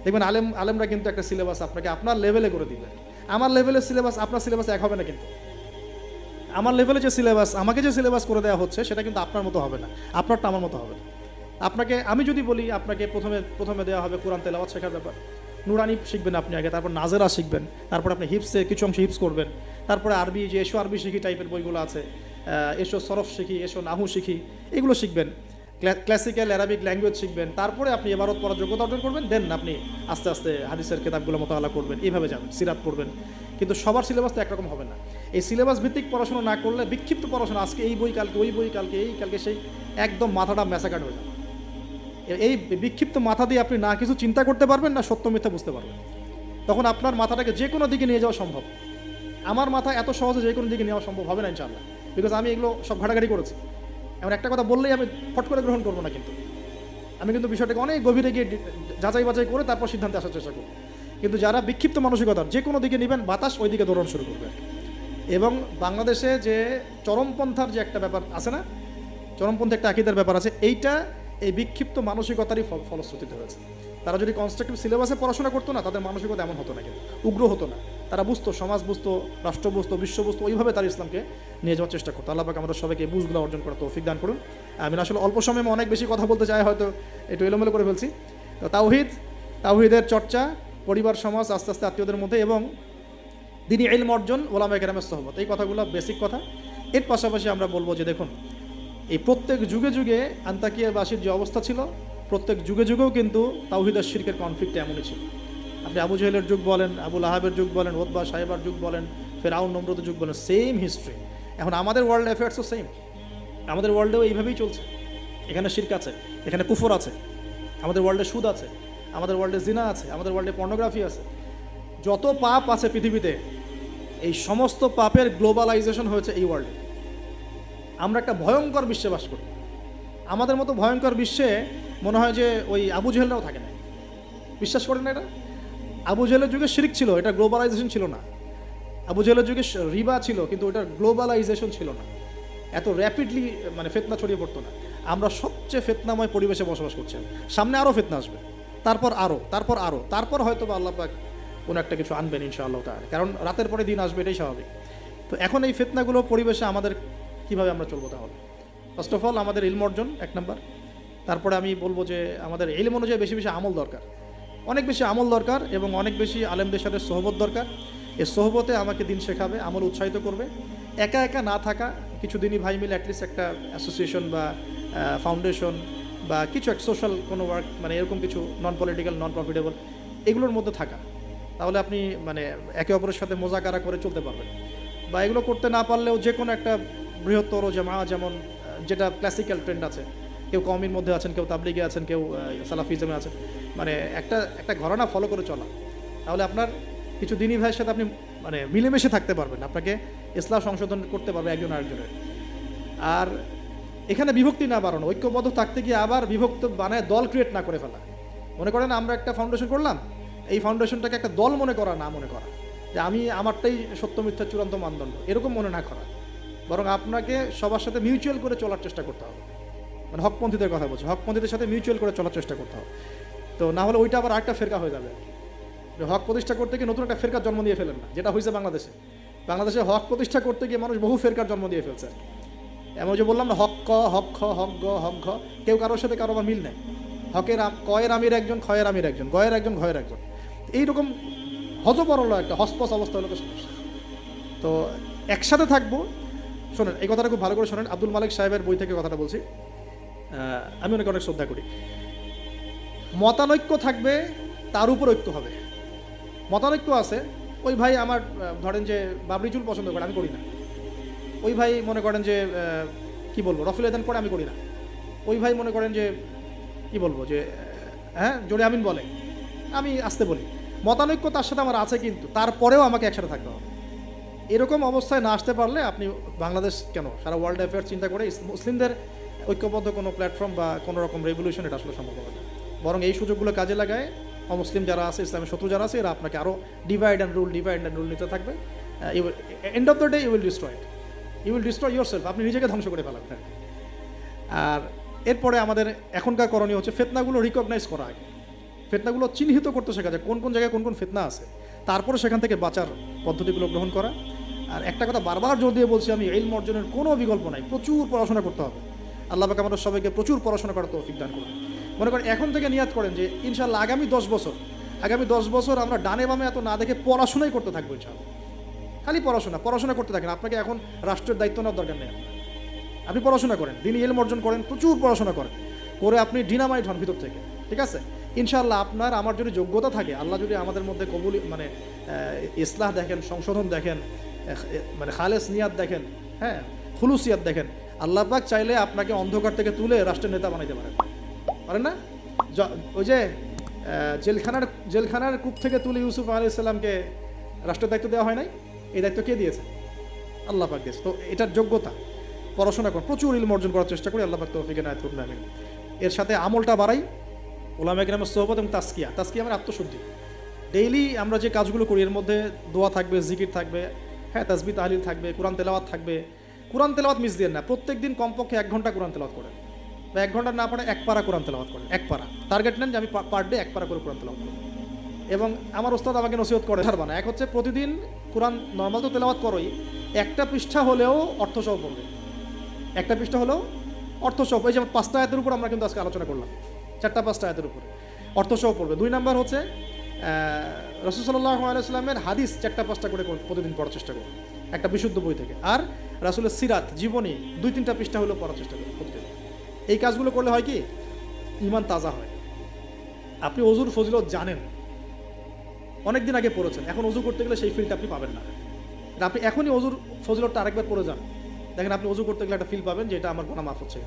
দেখবেন আলেমরা কিন্তু একটা সিলেবাস আপনাকে আপনার লেভেলে করে দিবে। আমার লেভেলের সিলেবাস আপনার সিলেবাস এক হবে না, কিন্তু আমার লেভেলে যে সিলেবাস, আমাকে যে সিলেবাস করে দেওয়া হচ্ছে, সেটা কিন্তু আপনার মতো হবে না, আপনারটা আমার মতো হবে না। আপনাকে আমি যদি বলি, আপনাকে প্রথমে দেওয়া হবে কোরআন তেলাওয়াত শেখার ব্যাপার, নুরানি শিখবেন আপনি আগে, তারপর নাজেরা শিখবেন, তারপর আপনি হিপসে কিছু অংশ হিপস করবেন, তারপরে আরবি, যে এসো আরবি শিখি টাইপের বইগুলো আছে, এসো সরফ শিখি, এসো নাহু শিখি, এগুলো শিখবেন, ক্লাসিক্যাল অ্যারাবিক ল্যাঙ্গুয়েজ শিখবেন, তারপরে আপনি এবারত পড়ার যোগ্যতা অর্জন করবেন, দেন আপনি আস্তে আস্তে হাদিসের কিতাবগুলো মোতালা করবেন, এইভাবে যাবেন, সিরাত পড়বেন। কিন্তু সবার সিলেবাস তো একরকম হবে না। এই সিলেবাস ভিত্তিক পড়াশোনা না করলে বিক্ষিপ্ত পড়াশোনা, আজকে এই বই, কালকে ওই বই, কালকে সেই, একদম মাথাটা ম্যাসাকাট হয়ে যাবে। এই বিক্ষিপ্ত মাথা দিয়ে আপনি না কিছু চিন্তা করতে পারবেন, না সত্য মিথ্যা বুঝতে পারবেন। তখন আপনার মাথাটাকে যে কোনো দিকে নিয়ে যাওয়া সম্ভব। আমার মাথা এত সহজে যে কোনো দিকে নেওয়া সম্ভব হবে না ইনশাআল্লাহ, বিকজ আমি এগুলো সব ঘাটাঘাটি করেছি। এমন একটা কথা বললেই আমি ফট করে গ্রহণ করবো না, কিন্তু আমি কিন্তু বিষয়টাকে অনেক গভীরে গিয়ে যাচাই বাছাই করে তারপর সিদ্ধান্তে আসার চেষ্টা করব। কিন্তু যারা বিক্ষিপ্ত মানসিকতার, যে কোনো দিকে নেবেন, বাতাস ওই দিকে দৌড়ানো শুরু করবে। এবং বাংলাদেশে যে চরমপন্থার যে একটা ব্যাপার আছে না, চরমপন্থী একটা আকীদার ব্যাপার আছে, এইটা এই বিক্ষিপ্ত মানসিকতারই ফলশ্রুতিতে হয়েছে। তারা যদি কনস্ট্রাকটিভ সিলেবাসে পড়াশোনা করতো না, তাদের মানসিকতা এমন হতো না, কিন্তু উগ্র হতো না। তারা বুঝতো, সমাজ বুঝতো, রাষ্ট্র বুঝতো, বিশ্ব বুঝতো, ওইভাবে তারা ইসলামকে নিয়ে যাওয়ার চেষ্টা করতো। আল্লাহ পাক আমাদের সবাইকে বুঝগুলো অর্জন করার তৌফিক দান করুন। আমি আসলে অল্প সময়ে অনেক বেশি কথা বলতে চাই, হয়তো একটু এলোমেলো করে ফেলছি। তো তাওহীদের চর্চা, পরিবার, সমাজ, আস্তে আস্তে আত্মীয়দের মধ্যে, এবং দ্বীনি ইলম অর্জন, ওলামায়ে কেরামের সোহবত, এই কথাগুলো বেসিক কথা। এর পাশাপাশি আমরা বলবো যে দেখুন, এই প্রত্যেক যুগে যুগে আন্তাকিয়াবাসীর যে অবস্থা ছিল, প্রত্যেক যুগে যুগেও কিন্তু তাওহীদ আর শিরকের কনফ্লিক্ট এমনই ছিল। আপনি আবু জেহেলের যুগ বলেন, আবু লাহাবের যুগ বলেন, ওতবা সাহেবার যুগ বলেন, ফেরাউন নমরুদের যুগ বলেন, সেম হিস্ট্রি। এখন আমাদের ওয়ার্ল্ড অ্যাফেয়ার্সও সেম, আমাদের ওয়ার্ল্ডেও এইভাবেই চলছে। এখানে শিরক আছে, এখানে কুফর আছে, আমাদের ওয়ার্ল্ডে সুদ আছে, আমাদের ওয়ার্ল্ডে জিনা আছে, আমাদের ওয়ার্ল্ডে পর্নোগ্রাফি আছে। যত পাপ আছে পৃথিবীতে, এই সমস্ত পাপের গ্লোবালাইজেশন হয়েছে এই ওয়ার্ল্ডে। আমরা একটা ভয়ঙ্কর বিশ্বে বাস করি। আমাদের মতো ভয়ঙ্কর বিশ্বে মনে হয় যে ওই আবু জেহেলরাও থাকে না। বিশ্বাস করেন না এটা? আবু জেহেলের যুগে শিরক ছিল, এটা গ্লোবালাইজেশন ছিল না। আবু জেহেলের যুগে রিবা ছিল, কিন্তু ওটার গ্লোবালাইজেশন ছিল না, এত র্যাপিডলি মানে ফিতনা ছড়িয়ে পড়তো না। আমরা সবচেয়ে ফিতনাময় পরিবেশে বসবাস করছি। সামনে আরও ফিতনা আসবে, তারপর হয়তো বা আল্লাহ পাক কোনো একটা কিছু আনবেন ইনশাআল্লাহ তাআলা, কারণ রাতের পরে দিন আসবে, এটাই স্বাভাবিক। তো এখন এই ফিতনাগুলো পরিবেশে আমাদের কীভাবে আমরা চলবো? তাহলে ফার্স্ট অফ অল আমাদের ইলম অর্জন 1 নাম্বার। তারপরে আমি বলবো যে আমাদের ইলম অনুযায়ী বেশি বেশি আমল দরকার, অনেক বেশি আমল দরকার, এবং অনেক বেশি আলেমদের সাথে সোহবত দরকার। এই সোহবতে আমাকে দিন শেখাবে, আমল উৎসাহিত করবে। একা একা না থাকা, কিছু দিনই ভাই মিলে অ্যাটলিস্ট একটা অ্যাসোসিয়েশন বা ফাউন্ডেশন বা কিছু এক সোশ্যাল কোনো ওয়ার্ক, মানে এরকম কিছু নন পলিটিক্যাল, নন প্রফিটেবল, এগুলোর মধ্যে থাকা। তাহলে আপনি মানে একে অপরের সাথে মোজাকারা করে চলতে পারবেন। বা এগুলো করতে না পারলেও যে কোনো একটা বৃহত্তর জামা, যেমন যেটা ক্লাসিক্যাল ট্রেন্ড আছে, কেউ কওমির মধ্যে আছেন, কেউ তাবলিগে আছেন, কেউ সালাফিজমে আছেন, মানে একটা ঘরানা ফলো করে চলা। তাহলে আপনার কিছু দিনী ভাইয়ের সাথে আপনি মানে মিলেমিশে থাকতে পারবেন, আপনাকে ইসলাম সংশোধন করতে পারবে একজন আরেকজনের। আর এখানে বিভক্তি না বাড়ানো, ঐক্যবদ্ধ থাকতে গিয়ে আবার বিভক্ত বানায় দল ক্রিয়েট না করে ফেলা। মনে করেন আমরা একটা ফাউন্ডেশন করলাম, এই ফাউন্ডেশনটাকে একটা দল মনে করা, যে আমি আমারটাই সত্য মিথ্যা চূড়ান্ত মানদণ্ড, এরকম মনে না করা। বরং আপনাকে সবার সাথে মিউচুয়াল করে চলার চেষ্টা করতে হবে। মানে হকপন্থীদের কথা বলছি, হকপন্থীদের সাথে মিউচুয়াল করে চলার চেষ্টা করতে হবে। তো না হলে ওইটা আবার আরেকটা ফেরকা হয়ে যাবে। হক প্রতিষ্ঠা করতে গিয়ে নতুন একটা ফেরকার জন্ম দিয়ে ফেলেন না, যেটা হয়েছে বাংলাদেশে। বাংলাদেশে হক প্রতিষ্ঠা করতে গিয়ে মানুষ বহু ফেরকার জন্ম দিয়ে ফেলছে। এমন যে বললাম না, হক ক, হক খ, হক গ, হক ঘ, কেউ কারোর সাথে কারো আবার মিল নেই। হকের কয়ের আমির একজন, ক্ষয়ের আমির একজন, গয়ের একজন, ঘয়ের একজন, এইরকম হজবরল একটা হসপস অবস্থা হলো সমস্যা। তো একসাথে থাকবো। শোনেন, এই কথাটা খুব ভালো করে শোনেন, আব্দুল মালিক সাহেবের বই থেকে কথাটা বলছি, আমি অনেক শ্রদ্ধা করি। মতানৈক্য থাকবে, তার উপর ঐক্য হবে। মতানৈক্য আছে, ওই ভাই আমার ধরেন যে বাবরি চুল পছন্দ করে, আমি করি না। ওই ভাই মনে করেন যে কি বলবো, রফিল আদান পড়ে, আমি করি না। ওই ভাই মনে করেন যে কি বলবো, যে হ্যাঁ জোরে আমিন বলে, আমি আসতে বলি। মতানৈক্য তার সাথে আমার আছে, কিন্তু তারপরেও আমাকে একসাথে থাকতে হবে। এরকম অবস্থায় না আসতে পারলে আপনি বাংলাদেশ কেন, সারা ওয়ার্ল্ড অ্যাফেয়ার্স চিন্তা করে মুসলিমদের ঐক্যবদ্ধ কোনো প্ল্যাটফর্ম বা কোনো রকম রেভলিউশন এটা আসলে সম্ভব হবে না। বরং এই সুযোগগুলো কাজে লাগায় অমুসলিম যারা আছে, ইসলামের শত্রু যারা আছে, এরা আপনাকে আরও ডিভাইড অ্যান্ড রুল নিতে থাকবে। End of the day you will destroy yourself, আপনি নিজেকে ধ্বংস করে ফেলাবেন। আর এরপরে আমাদের এখনকার করণীয় হচ্ছে ফিতনাগুলো রিকগনাইজ করা আগে, ফিতনাগুলো চিহ্নিত করতে শেখা যায়, কোন কোন জায়গায় কোন কোন ফিতনা আছে, তারপরে সেখান থেকে বাঁচার পদ্ধতিগুলো গ্রহণ করা। আর একটা কথা বারবার জোর দিয়ে বলছি আমি, ইলম অর্জনের কোনো বিকল্প নাই, প্রচুর পড়াশোনা করতে হবে। আল্লাহ পাক আমাদের সবাইকে প্রচুর পড়াশোনা করার তৌফিক দান করুন। মনে করেন এখন থেকে নিয়াত করেন যে ইনশাআল্লাহ আগামী 10 বছর আমরা ডানে বামে এত না দেখে পড়াশোনাই করতে থাকবো ইনশাআল্লাহ। খালি পড়াশোনা করতে থাকেন। আপনাকে এখন রাষ্ট্রের দায়িত্ব নেওয়ার দরকার নেই। আপনি পড়াশোনা করেন, দিনই ইলম অর্জন করেন, প্রচুর পড়াশোনা করেন, করে আপনি ডিনামাইট হন ভিতর থেকে, ঠিক আছে? ইনশাআল্লাহ আপনার আমার যদি যোগ্যতা থাকে, আল্লাহ যদি আমাদের মধ্যে কবুল মানে ইসলাহ দেখেন, সংশোধন দেখেন, মানে খালেস নিয়াত দেখেন, হ্যাঁ খুলুসিয়াত দেখেন, আল্লাহ পাক চাইলে আপনাকে অন্ধকার থেকে তুলে রাষ্ট্রের নেতা বানাইতে পারেন না? ওই যে জেলখানার কূপ থেকে তুলে ইউসুফ আলাইহিস সালামকে রাষ্ট্রের দায়িত্ব দেওয়া হয় নাই? এই দায়িত্ব কে দিয়েছে? আল্লাহ পাক দিয়েছে। তো এটার যোগ্যতা, পড়াশোনা করুন, প্রচুর ইলম অর্জন করার চেষ্টা করি। আল্লাহ পাক তৌফিক এনায়েত করুন, আমিন। এর সাথে আমলটা বাড়াই, উলামায়ে কেরামের সোহবত এবং তাজকিয়া মানে আত্মশুদ্ধি। ডেইলি আমরা যে কাজগুলো করি এর মধ্যে দোয়া থাকবে, জিকির থাকবে, হ্যাঁ তাসবিহ তাহলিল থাকবে, কোরআন তেলাওয়াত থাকবে। কোরআন তেলাওয়াত মিস দিয়ে না, প্রত্যেক দিন কমপক্ষে 1 ঘন্টা কোরআন তেলাওয়াত করেন, বা 1 ঘন্টা না পড়ে 1 পারা কোরআন তেলাওয়াত করেন। 1 পারা টার্গেট নেন যে আমি পার ডে 1 পারা করে কোরআন তেলাওয়াত করব। এবং আমার ওস্তাদ আমাকে নসিহত করে ছাড়বা না। এক হচ্ছে প্রতিদিন কোরআন নর্মাল তো তেলাওয়াত করোই, একটা পৃষ্ঠা হলেও অর্থসহ পড়বে, একটা পৃষ্ঠা হলেও অর্থসহ। এই যেমন 5টা আয়াতের উপর আমরা কিন্তু আজকে আলোচনা করলাম, 4-5টা আয়াতের উপরে অর্থসহ পড়বে। 2 নাম্বার হচ্ছে রাসূল সাল্লাল্লাহু আলাইহি ওয়াসাল্লামের হাদিস 4-5টা করে প্রতিদিন পড়ার চেষ্টা করবে, একটা বিশুদ্ধ বই থেকে। আর রাসূলের সিরাত, জীবনী 2-3টা পৃষ্ঠা হলেও পড়ার চেষ্টা করবে প্রতিদিন। এই কাজগুলো করলে হয় কি, ঈমান তাজা হয়। আপনি ওযুর ফজিলত জানেন, অনেক দিন আগে পড়েছেন, এখন ওযু করতে গেলে সেই ফিলটা আপনি পাবেন না। আপনি এখনই ওযুর ফজিলতটা আরেকবার পড়ে যান, দেখেন আপনি ওযু করতে গেলে একটা ফিল পাবেন যে এটা আমার গুনাহ মাফ হচ্ছে।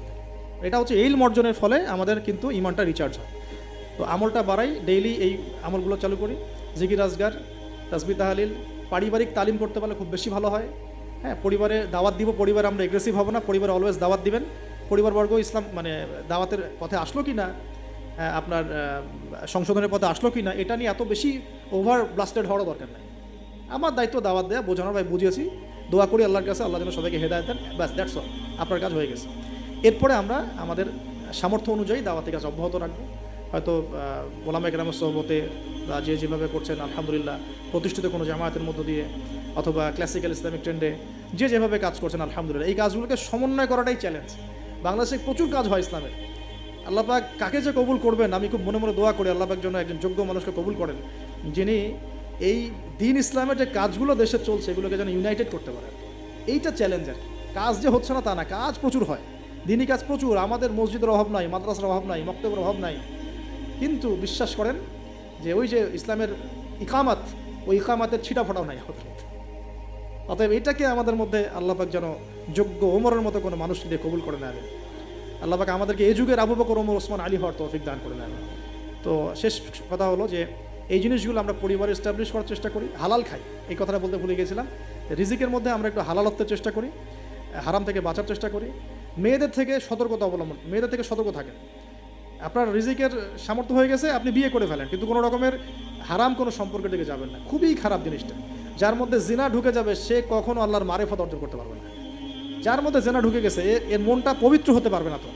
এটা হচ্ছে ইলম অর্জনের ফলে আমাদের কিন্তু ঈমানটা রিচার্জ হয়। তো আমলটা বাড়াই, ডেইলি এই আমলগুলো চালু করি, জিকির আজগার, তাসবিহ তাহলিল। পারিবারিক তালিম করতে পারলে খুব বেশি ভালো হয়। হ্যাঁ, পরিবারে দাওয়াত দিব, পরিবারে আমরা এগ্রেসিভ হব না, পরিবারে অলওয়েজ দাওয়াত দিবেন। পরিবারবর্গ ইসলাম মানে দাওয়াতের পথে আসলো কি না, আপনার সংশোধনের পথে আসলো কি না, এটা নিয়ে এত বেশি ওভার ব্লাস্টেড হওয়ার দরকার নেই। আমার দায়িত্ব দাওয়াত দেয়া, বোঝানো, ভাই বুঝিয়েছি, দোয়া করি আল্লাহর কাছে, আল্লাহ যেন সবাইকে হেদায়েত দেন, ব্যাস দ্যাটস অল, আপনার কাজ হয়ে গেছে। এরপরে আমরা আমাদের সামর্থ্য অনুযায়ী দাওয়াতের কাজ অব্যাহত রাখবো। হয়তো উলামায়ে কেরামের সোহবতে বা যে যেভাবে করছেন আলহামদুলিল্লাহ, প্রতিষ্ঠিত কোনো জামায়াতের মধ্য দিয়ে অথবা ক্লাসিক্যাল ইসলামিক ট্রেন্ডে যে যেভাবে কাজ করছেন আলহামদুলিল্লাহ, এই কাজগুলোকে সমন্বয় করাটাই চ্যালেঞ্জ। বাংলাদেশে প্রচুর কাজ হয় ইসলামের। আল্লাহ পাক কাকে যে কবুল করবেন, আমি খুব মনে মনে দোয়া করি আল্লাহ পাক যেন একজন যোগ্য মানুষকে কবুল করেন, যিনি এই দিন ইসলামের যে কাজগুলো দেশে চলছে এগুলোকে যেন ইউনাইটেড করতে পারেন। এইটা চ্যালেঞ্জ আর কি। কাজ যে হচ্ছে না তা না, কাজ প্রচুর হয়, দিনই কাজ প্রচুর। আমাদের মসজিদের অভাব নাই, মাদ্রাসার অভাব নাই, মক্তবের অভাব নাই, কিন্তু বিশ্বাস করেন যে ওই যে ইসলামের ইকামাত, ওই ইকামাতের ছিটাফোটাও নাই আমাদের মধ্যে। অতএব এটাকে আমাদের মধ্যে আল্লাহ পাক যেন যোগ্য ওমরের মতো কোনো মানুষ দিয়ে কবুল করে নেন। আল্লাহ পাক আমাদেরকে এই যুগের আবু বকর, ওমর, ওসমান, আলী হওয়ার তৌফিক দান করে নেন। তো শেষ কথা হলো যে এই জিনিসগুলো আমরা পরিবারে এস্টাবলিশ করার চেষ্টা করি, হালাল খাই, এই কথাটা বলতে ভুলে গেছিলাম। রিজিকের মধ্যে আমরা একটু হালালত্বের চেষ্টা করি, হারাম থেকে বাঁচার চেষ্টা করি। মেয়েদের থেকে সতর্ক থাকেন। আপনার রিজিকের সামর্থ্য হয়ে গেছে, আপনি বিয়ে করে ফেলেন, কিন্তু কোনো রকমের হারাম কোনো সম্পর্কের দিকে যাবেন না। খুবই খারাপ জিনিসটা। যার মধ্যে জিনা ঢুকে যাবে সে কখনো আল্লাহর মারিফত অর্জন করতে পারবে না। যার মধ্যে জেনা ঢুকে গেছে এর মনটা পবিত্র হতে পারবে না, তো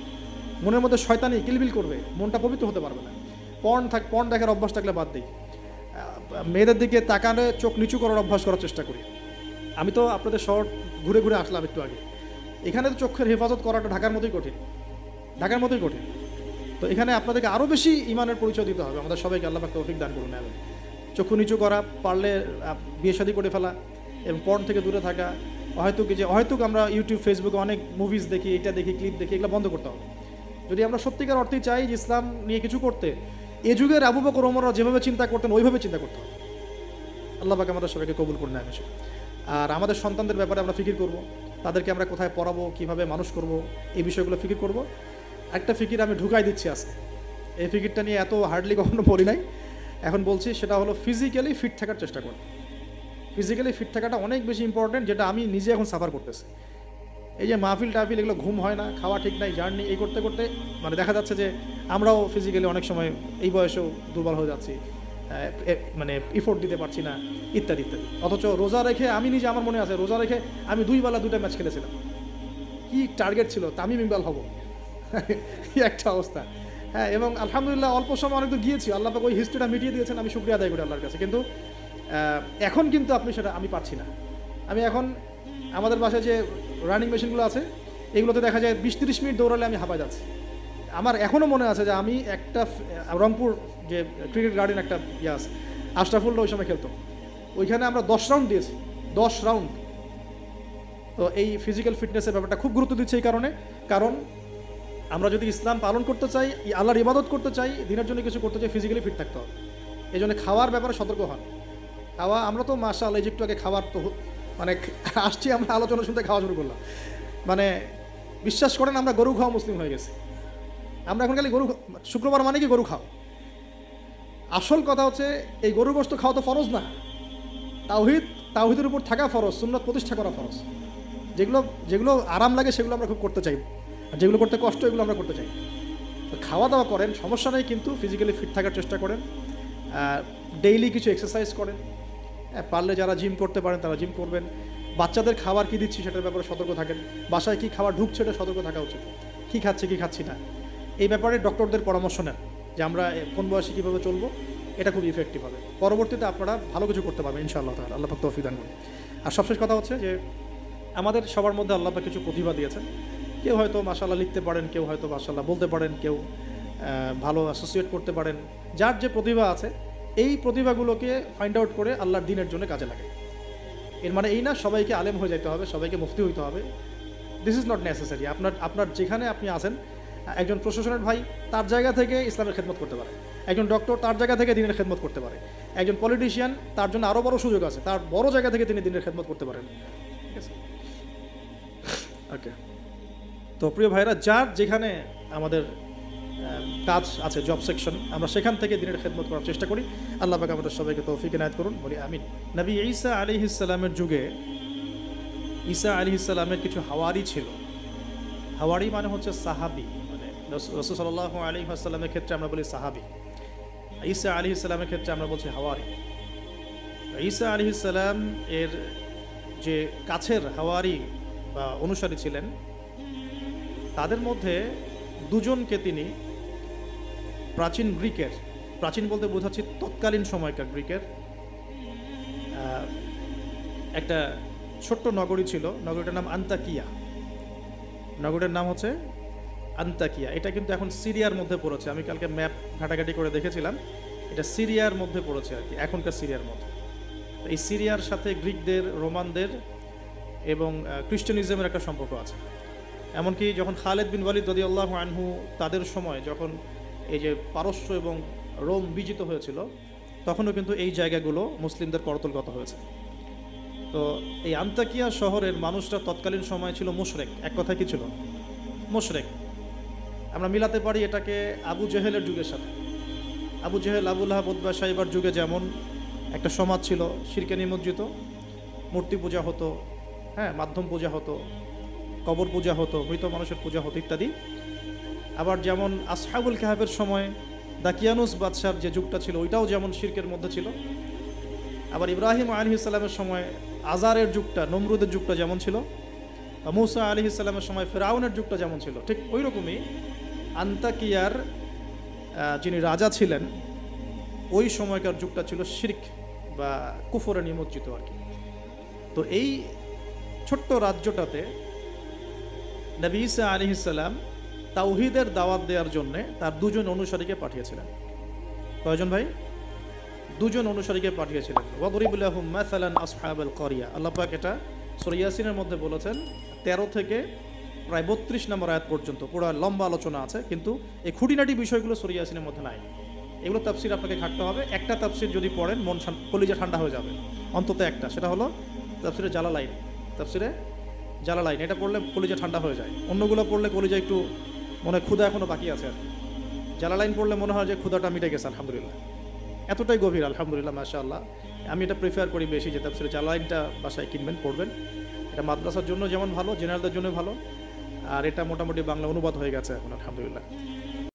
মনের মধ্যে শয়তানি কিলবিল করবে, মনটা পবিত্র হতে পারবে না। পর্ন দেখার অভ্যাস থাকলে বাদ দিই, মেয়েদের দিকে তাকালে চোখ নিচু করার অভ্যাস করার চেষ্টা করি। আমি তো আপনাদের শহর ঘুরে ঘুরে আসলাম একটু আগে, এখানে তো চোখের হেফাজত করাটা ঢাকার মতোই কঠিন, ঢাকার মতোই কঠিন। তো এখানে আপনাদেরকে আরও বেশি ইমানের পরিচয় দিতে হবে। আমাদের সবাইকে আল্লাহ পাক তৌফিক দান করুন। আমি চক্ষু নিচু করা, পারলে বিয়ে শাদী করে ফেলা এবং পর্ন থেকে দূরে থাকা। হয়তো আমরা ইউটিউব ফেসবুকে অনেক মুভিজ দেখি, এটা দেখি, ক্লিপ দেখি, এগুলো বন্ধ করতে হবে। যদি আমরা সত্যিকার অর্থেই চাই যে ইসলাম নিয়ে কিছু করতে, এ যুগের আবু বকর ওমররা যেভাবে চিন্তা করতেন ওইভাবে চিন্তা করতে হবে। আল্লাহ পাক আমাদের সবাইকে কবুল করুন। আমি আর আমাদের সন্তানদের ব্যাপারে আমরা ফিকির করব, তাদেরকে আমরা কোথায় পড়াবো, কীভাবে মানুষ করব, এই বিষয়গুলো ফিকির করব। একটা ফিকির আমি ঢুকাই দিচ্ছি আজকে, এই ফিকিরটা নিয়ে এত হার্ডলি কখনো বলি নাই, এখন বলছি। সেটা হলো ফিজিক্যালি ফিট থাকার চেষ্টা করুন। ফিজিক্যালি ফিট থাকাটা অনেক বেশি ইম্পর্টেন্ট, যেটা আমি নিজে এখন সাফার করতেছি। এই যে মাহফিল টাহফিল এগুলো ঘুম হয় না, খাওয়া ঠিক নাই, জার্নি এই করতে করতে মানে দেখা যাচ্ছে যে আমরাও ফিজিক্যালি অনেক সময় এই বয়সেও দুর্বল হয়ে যাচ্ছি, মানে ইফোর্ট দিতে পারছি না, ইত্যাদি ইত্যাদি। অথচ রোজা রেখে আমি নিজে, আমার মনে আছে রোজা রেখে আমি 2 বেলা 2টা ম্যাচ খেলেছিলাম। কি টার্গেট ছিল, তামিম ইকবাল হব, একটা অবস্থা। হ্যাঁ, এবং আলহামদুলিল্লাহ অল্প সময় অনেক দূর গিয়েছি, আল্লাহ পাক ওই হিস্ট্রিটা মিটিয়ে দিয়েছেন, আমি শুকরিয়া আদায় করি আল্লাহর কাছে। কিন্তু এখন কিন্তু আপনি সেটা আমি পারছি না। আমি এখন আমাদের বাসায় যে রানিং মেশিনগুলো আছে এগুলোতে দেখা যায় 20-30 মিনিট দৌড়ালে আমি হাঁপায় যাচ্ছি। আমার এখনও মনে আছে যে আমি একটা রংপুর যে ক্রিকেট গার্ডেন একটা ইয়ে আছে, আশরাফুল্লাহ ওই সময় খেলতো, ওইখানে আমরা 10 রাউন্ড দিয়েছি, 10 রাউন্ড। তো এই ফিজিক্যাল ফিটনেসের ব্যাপারটা খুব গুরুত্ব দিচ্ছে এই কারণ আমরা যদি ইসলাম পালন করতে চাই, আল্লাহর ইবাদত করতে চাই, দিনের জন্য কিছু করতে চাই, ফিজিক্যালি ফিট থাকতে হবে। এই জন্য খাওয়ার ব্যাপারে সতর্ক হন। আমরা তো মাশাআল্লাহ একটু আগে খাবার তো মানে আসছি, আমরা আলোচনা শুনতে খাওয়া শুরু করলাম। মানে বিশ্বাস করেন আমরা গরু খাওয়া মুসলিম হয়ে গেছি। আমরা এখন খালি শুক্রবার মানে কি গরু খাও। আসল কথা হচ্ছে এই গরু গোশত খাওয়া তো ফরজ না, তাওহীদের উপর থাকা ফরজ, সুন্নাত প্রতিষ্ঠা করা ফরজ। যেগুলো আরাম লাগে সেগুলো আমরা খুব করতে চাই, আর যেগুলো করতে কষ্ট এগুলো আমরা করতে চাই। তো খাওয়া দাওয়া করেন, সমস্যা নেই, কিন্তু ফিজিক্যালি ফিট থাকার চেষ্টা করেন, ডেইলি কিছু এক্সারসাইজ করেন। পারলে যারা জিম করতে পারেন তারা জিম করবেন। বাচ্চাদের খাবার কী দিচ্ছি সেটার ব্যাপারে সতর্ক থাকেন। বাসায় কী খাবার ঢুকছে এটা সতর্ক থাকা উচিত, কী খাচ্ছে কী খাচ্ছি না। এই ব্যাপারে ডক্টরদের পরামর্শ নেন যে আমরা কোন বয়সে কীভাবে চলবো, এটা খুব ইফেক্টিভ হবে। পরবর্তীতে আপনারা ভালো কিছু করতে পারবেন ইনশাআল্লাহ তাআলা, আল্লাহ পাক তৌফিক দান করুন। আর সবশেষ কথা হচ্ছে যে আমাদের সবার মধ্যে আল্লাহ পাক কিছু প্রতিভা দিয়েছেন। কেউ হয়তো মাশাআল্লাহ লিখতে পারেন, কেউ হয়তো মাশাআল্লাহ বলতে পারেন, কেউ ভালো অ্যাসোসিয়েট করতে পারেন। যার যে প্রতিভা আছে এই প্রতিভাগুলোকে ফাইন্ড আউট করে আল্লাহর দ্বীনের জন্য কাজে লাগে। এর মানে এই না সবাইকে আলেম হয়ে যেতে হবে, সবাইকে মুফতি হইতে হবে। This is not necessary. আপনার যেখানে আপনি আছেন, একজন প্রশাসনের ভাই তার জায়গা থেকে ইসলামের খেদমত করতে পারে, একজন ডক্টর তার জায়গা থেকে দিনের খেদমত করতে পারে, একজন পলিটিশিয়ান তার জন্য আরও বড় সুযোগ আছে, তার বড় জায়গা থেকে তিনি দিনের খেদমত করতে পারেন। ঠিক আছে, ওকে। তো প্রিয় ভাইরা, যার যেখানে আমাদের কাজ আছে, জব সেকশন, আমরা সেখান থেকে দিনের খেদমত করার চেষ্টা করি। আল্লাহ পাক আমাদের সবাইকে তৌফিক ইনায়াত করুন, বলি আমিন। নবী ঈসা আলাইহিস সালামের যুগে ঈসা আলাইহিস সালামের কিছু হাওয়ারি ছিল। হাওয়ারি মানে হচ্ছে সাহাবি, মানে রাসূল সাল্লাল্লাহু আলাইহি ওয়াসাল্লামের ক্ষেত্রে আমরা বলি সাহাবি, ঈসা আলাইহিস সালামের ক্ষেত্রে আমরা বলছি হাওয়ারি। ঈসা আলাইহিস সালাম এর যে কাছের হাওয়ারি বা অনুসারী ছিলেন, তাদের মধ্যে দুজনকে তিনি প্রাচীন বলতে বোঝাচ্ছি তৎকালীন সময়কার গ্রিকের একটা ছোট্ট নগরী ছিল, নগরীটার নাম আন্তাকিয়া। নগরীর নাম হচ্ছে আন্তাকিয়া। এটা কিন্তু এখন সিরিয়ার মধ্যে পড়েছে। আমি কালকে ম্যাপ ঘাটাঘাটি করে দেখেছিলাম, এটা সিরিয়ার মধ্যে পড়েছে আর কি, এখনকার সিরিয়ার মধ্যে। এই সিরিয়ার সাথে গ্রিকদের, রোমানদের এবং খ্রিস্টানিজমের একটা সম্পর্ক আছে। এমনকি যখন খালেদ বিন ওয়ালিদ রাদিয়াল্লাহু আনহু তাদের সময় যখন এই যে পারস্য এবং রোম বিজিত হয়েছিল, তখনও কিন্তু এই জায়গাগুলো মুসলিমদের করতলগত হয়েছে। তো এই আন্তাকিয়া শহরের মানুষরা তৎকালীন সময় ছিল মুশরিক। এক কথায় কি ছিল? মুশরিক। আমরা মিলাতে পারি এটাকে আবু জেহেলের যুগের সাথে। আবু জেহেল, আবু লাহাব, উতবা, শাইবার যুগে যেমন একটা সমাজ ছিল শিরকে নিমজ্জিত, মূর্তি পূজা হতো, হ্যাঁ, মাধ্যম পূজা হতো, কবর পূজা হতো, মৃত মানুষের পূজা হতো ইত্যাদি। আবার যেমন আসহাবুল কাহাফের সময় দাকিয়ানুস বাদশার যে যুগটা ছিল ওইটাও যেমন শিরকের মধ্যে ছিল। আবার ইব্রাহিম আলাইহিস সালামের সময় আজারের যুগটা, নমরুদের যুগটা যেমন ছিল, মূসা আলাইহিস সালামের সময় ফেরাউনের যুগটা যেমন ছিল, ঠিক ওই রকমই আন্তাকিয়ার যিনি রাজা ছিলেন ওই সময়কার যুগটা ছিল শিরক বা কুফরে নিমজ্জিত আর কি। তো এই ছোট্ট রাজ্যটাতে নবী ঈসা আলাইহিস সালাম তাওহীদের দাওয়াত দেওয়ার জন্য তার দুজন অনুসারীকে পাঠিয়েছিলেন। কয়জন ভাই? দুজন অনুসারীকে পাঠিয়েছিলেন। ওয়াদরিব লাহুম মাসালান আসহাবাল ক্বরিয়া, আল্লাহ পাক এটা সূরা ইয়াসিনের মধ্যে বলেছেন 13 থেকে প্রায় 32 নম্বর আয়াত পর্যন্ত পুরো লম্বা আলোচনা আছে, কিন্তু এই খুঁটিনাটি বিষয়গুলো সূরা ইয়াসিনের মধ্যে নাই। এগুলো তাফসির আপনাকে ঘাটতে হবে। একটা তাফসির যদি পড়েন মন কলিজা ঠান্ডা হয়ে যাবে, অন্তত একটা, সেটা হলো তাফসিরে জালালাইন। তাফসিরে জালালাইন এটা পড়লে কলিজা ঠান্ডা হয়ে যায়, অন্যগুলো পড়লে কলিজা একটু মনে হয় ক্ষুধা এখনো বাকি আছে আর কি। জালালাইন পড়লে মনে হয় যে ক্ষুধাটা মিটে গেছে আলহামদুলিল্লাহ, এতটাই গভীর আলহামদুলিল্লাহ মাশাআল্লাহ। আমি এটা প্রিফার করি বেশি যে তাফসিরে জালালাইনটা বাসায় কিনবেন, পড়বেন। এটা মাদ্রাসার জন্য যেমন ভালো, জেনারেলদের জন্য ভালো, আর এটা মোটামুটি বাংলা অনুবাদ হয়ে গেছে এখন আলহামদুলিল্লাহ।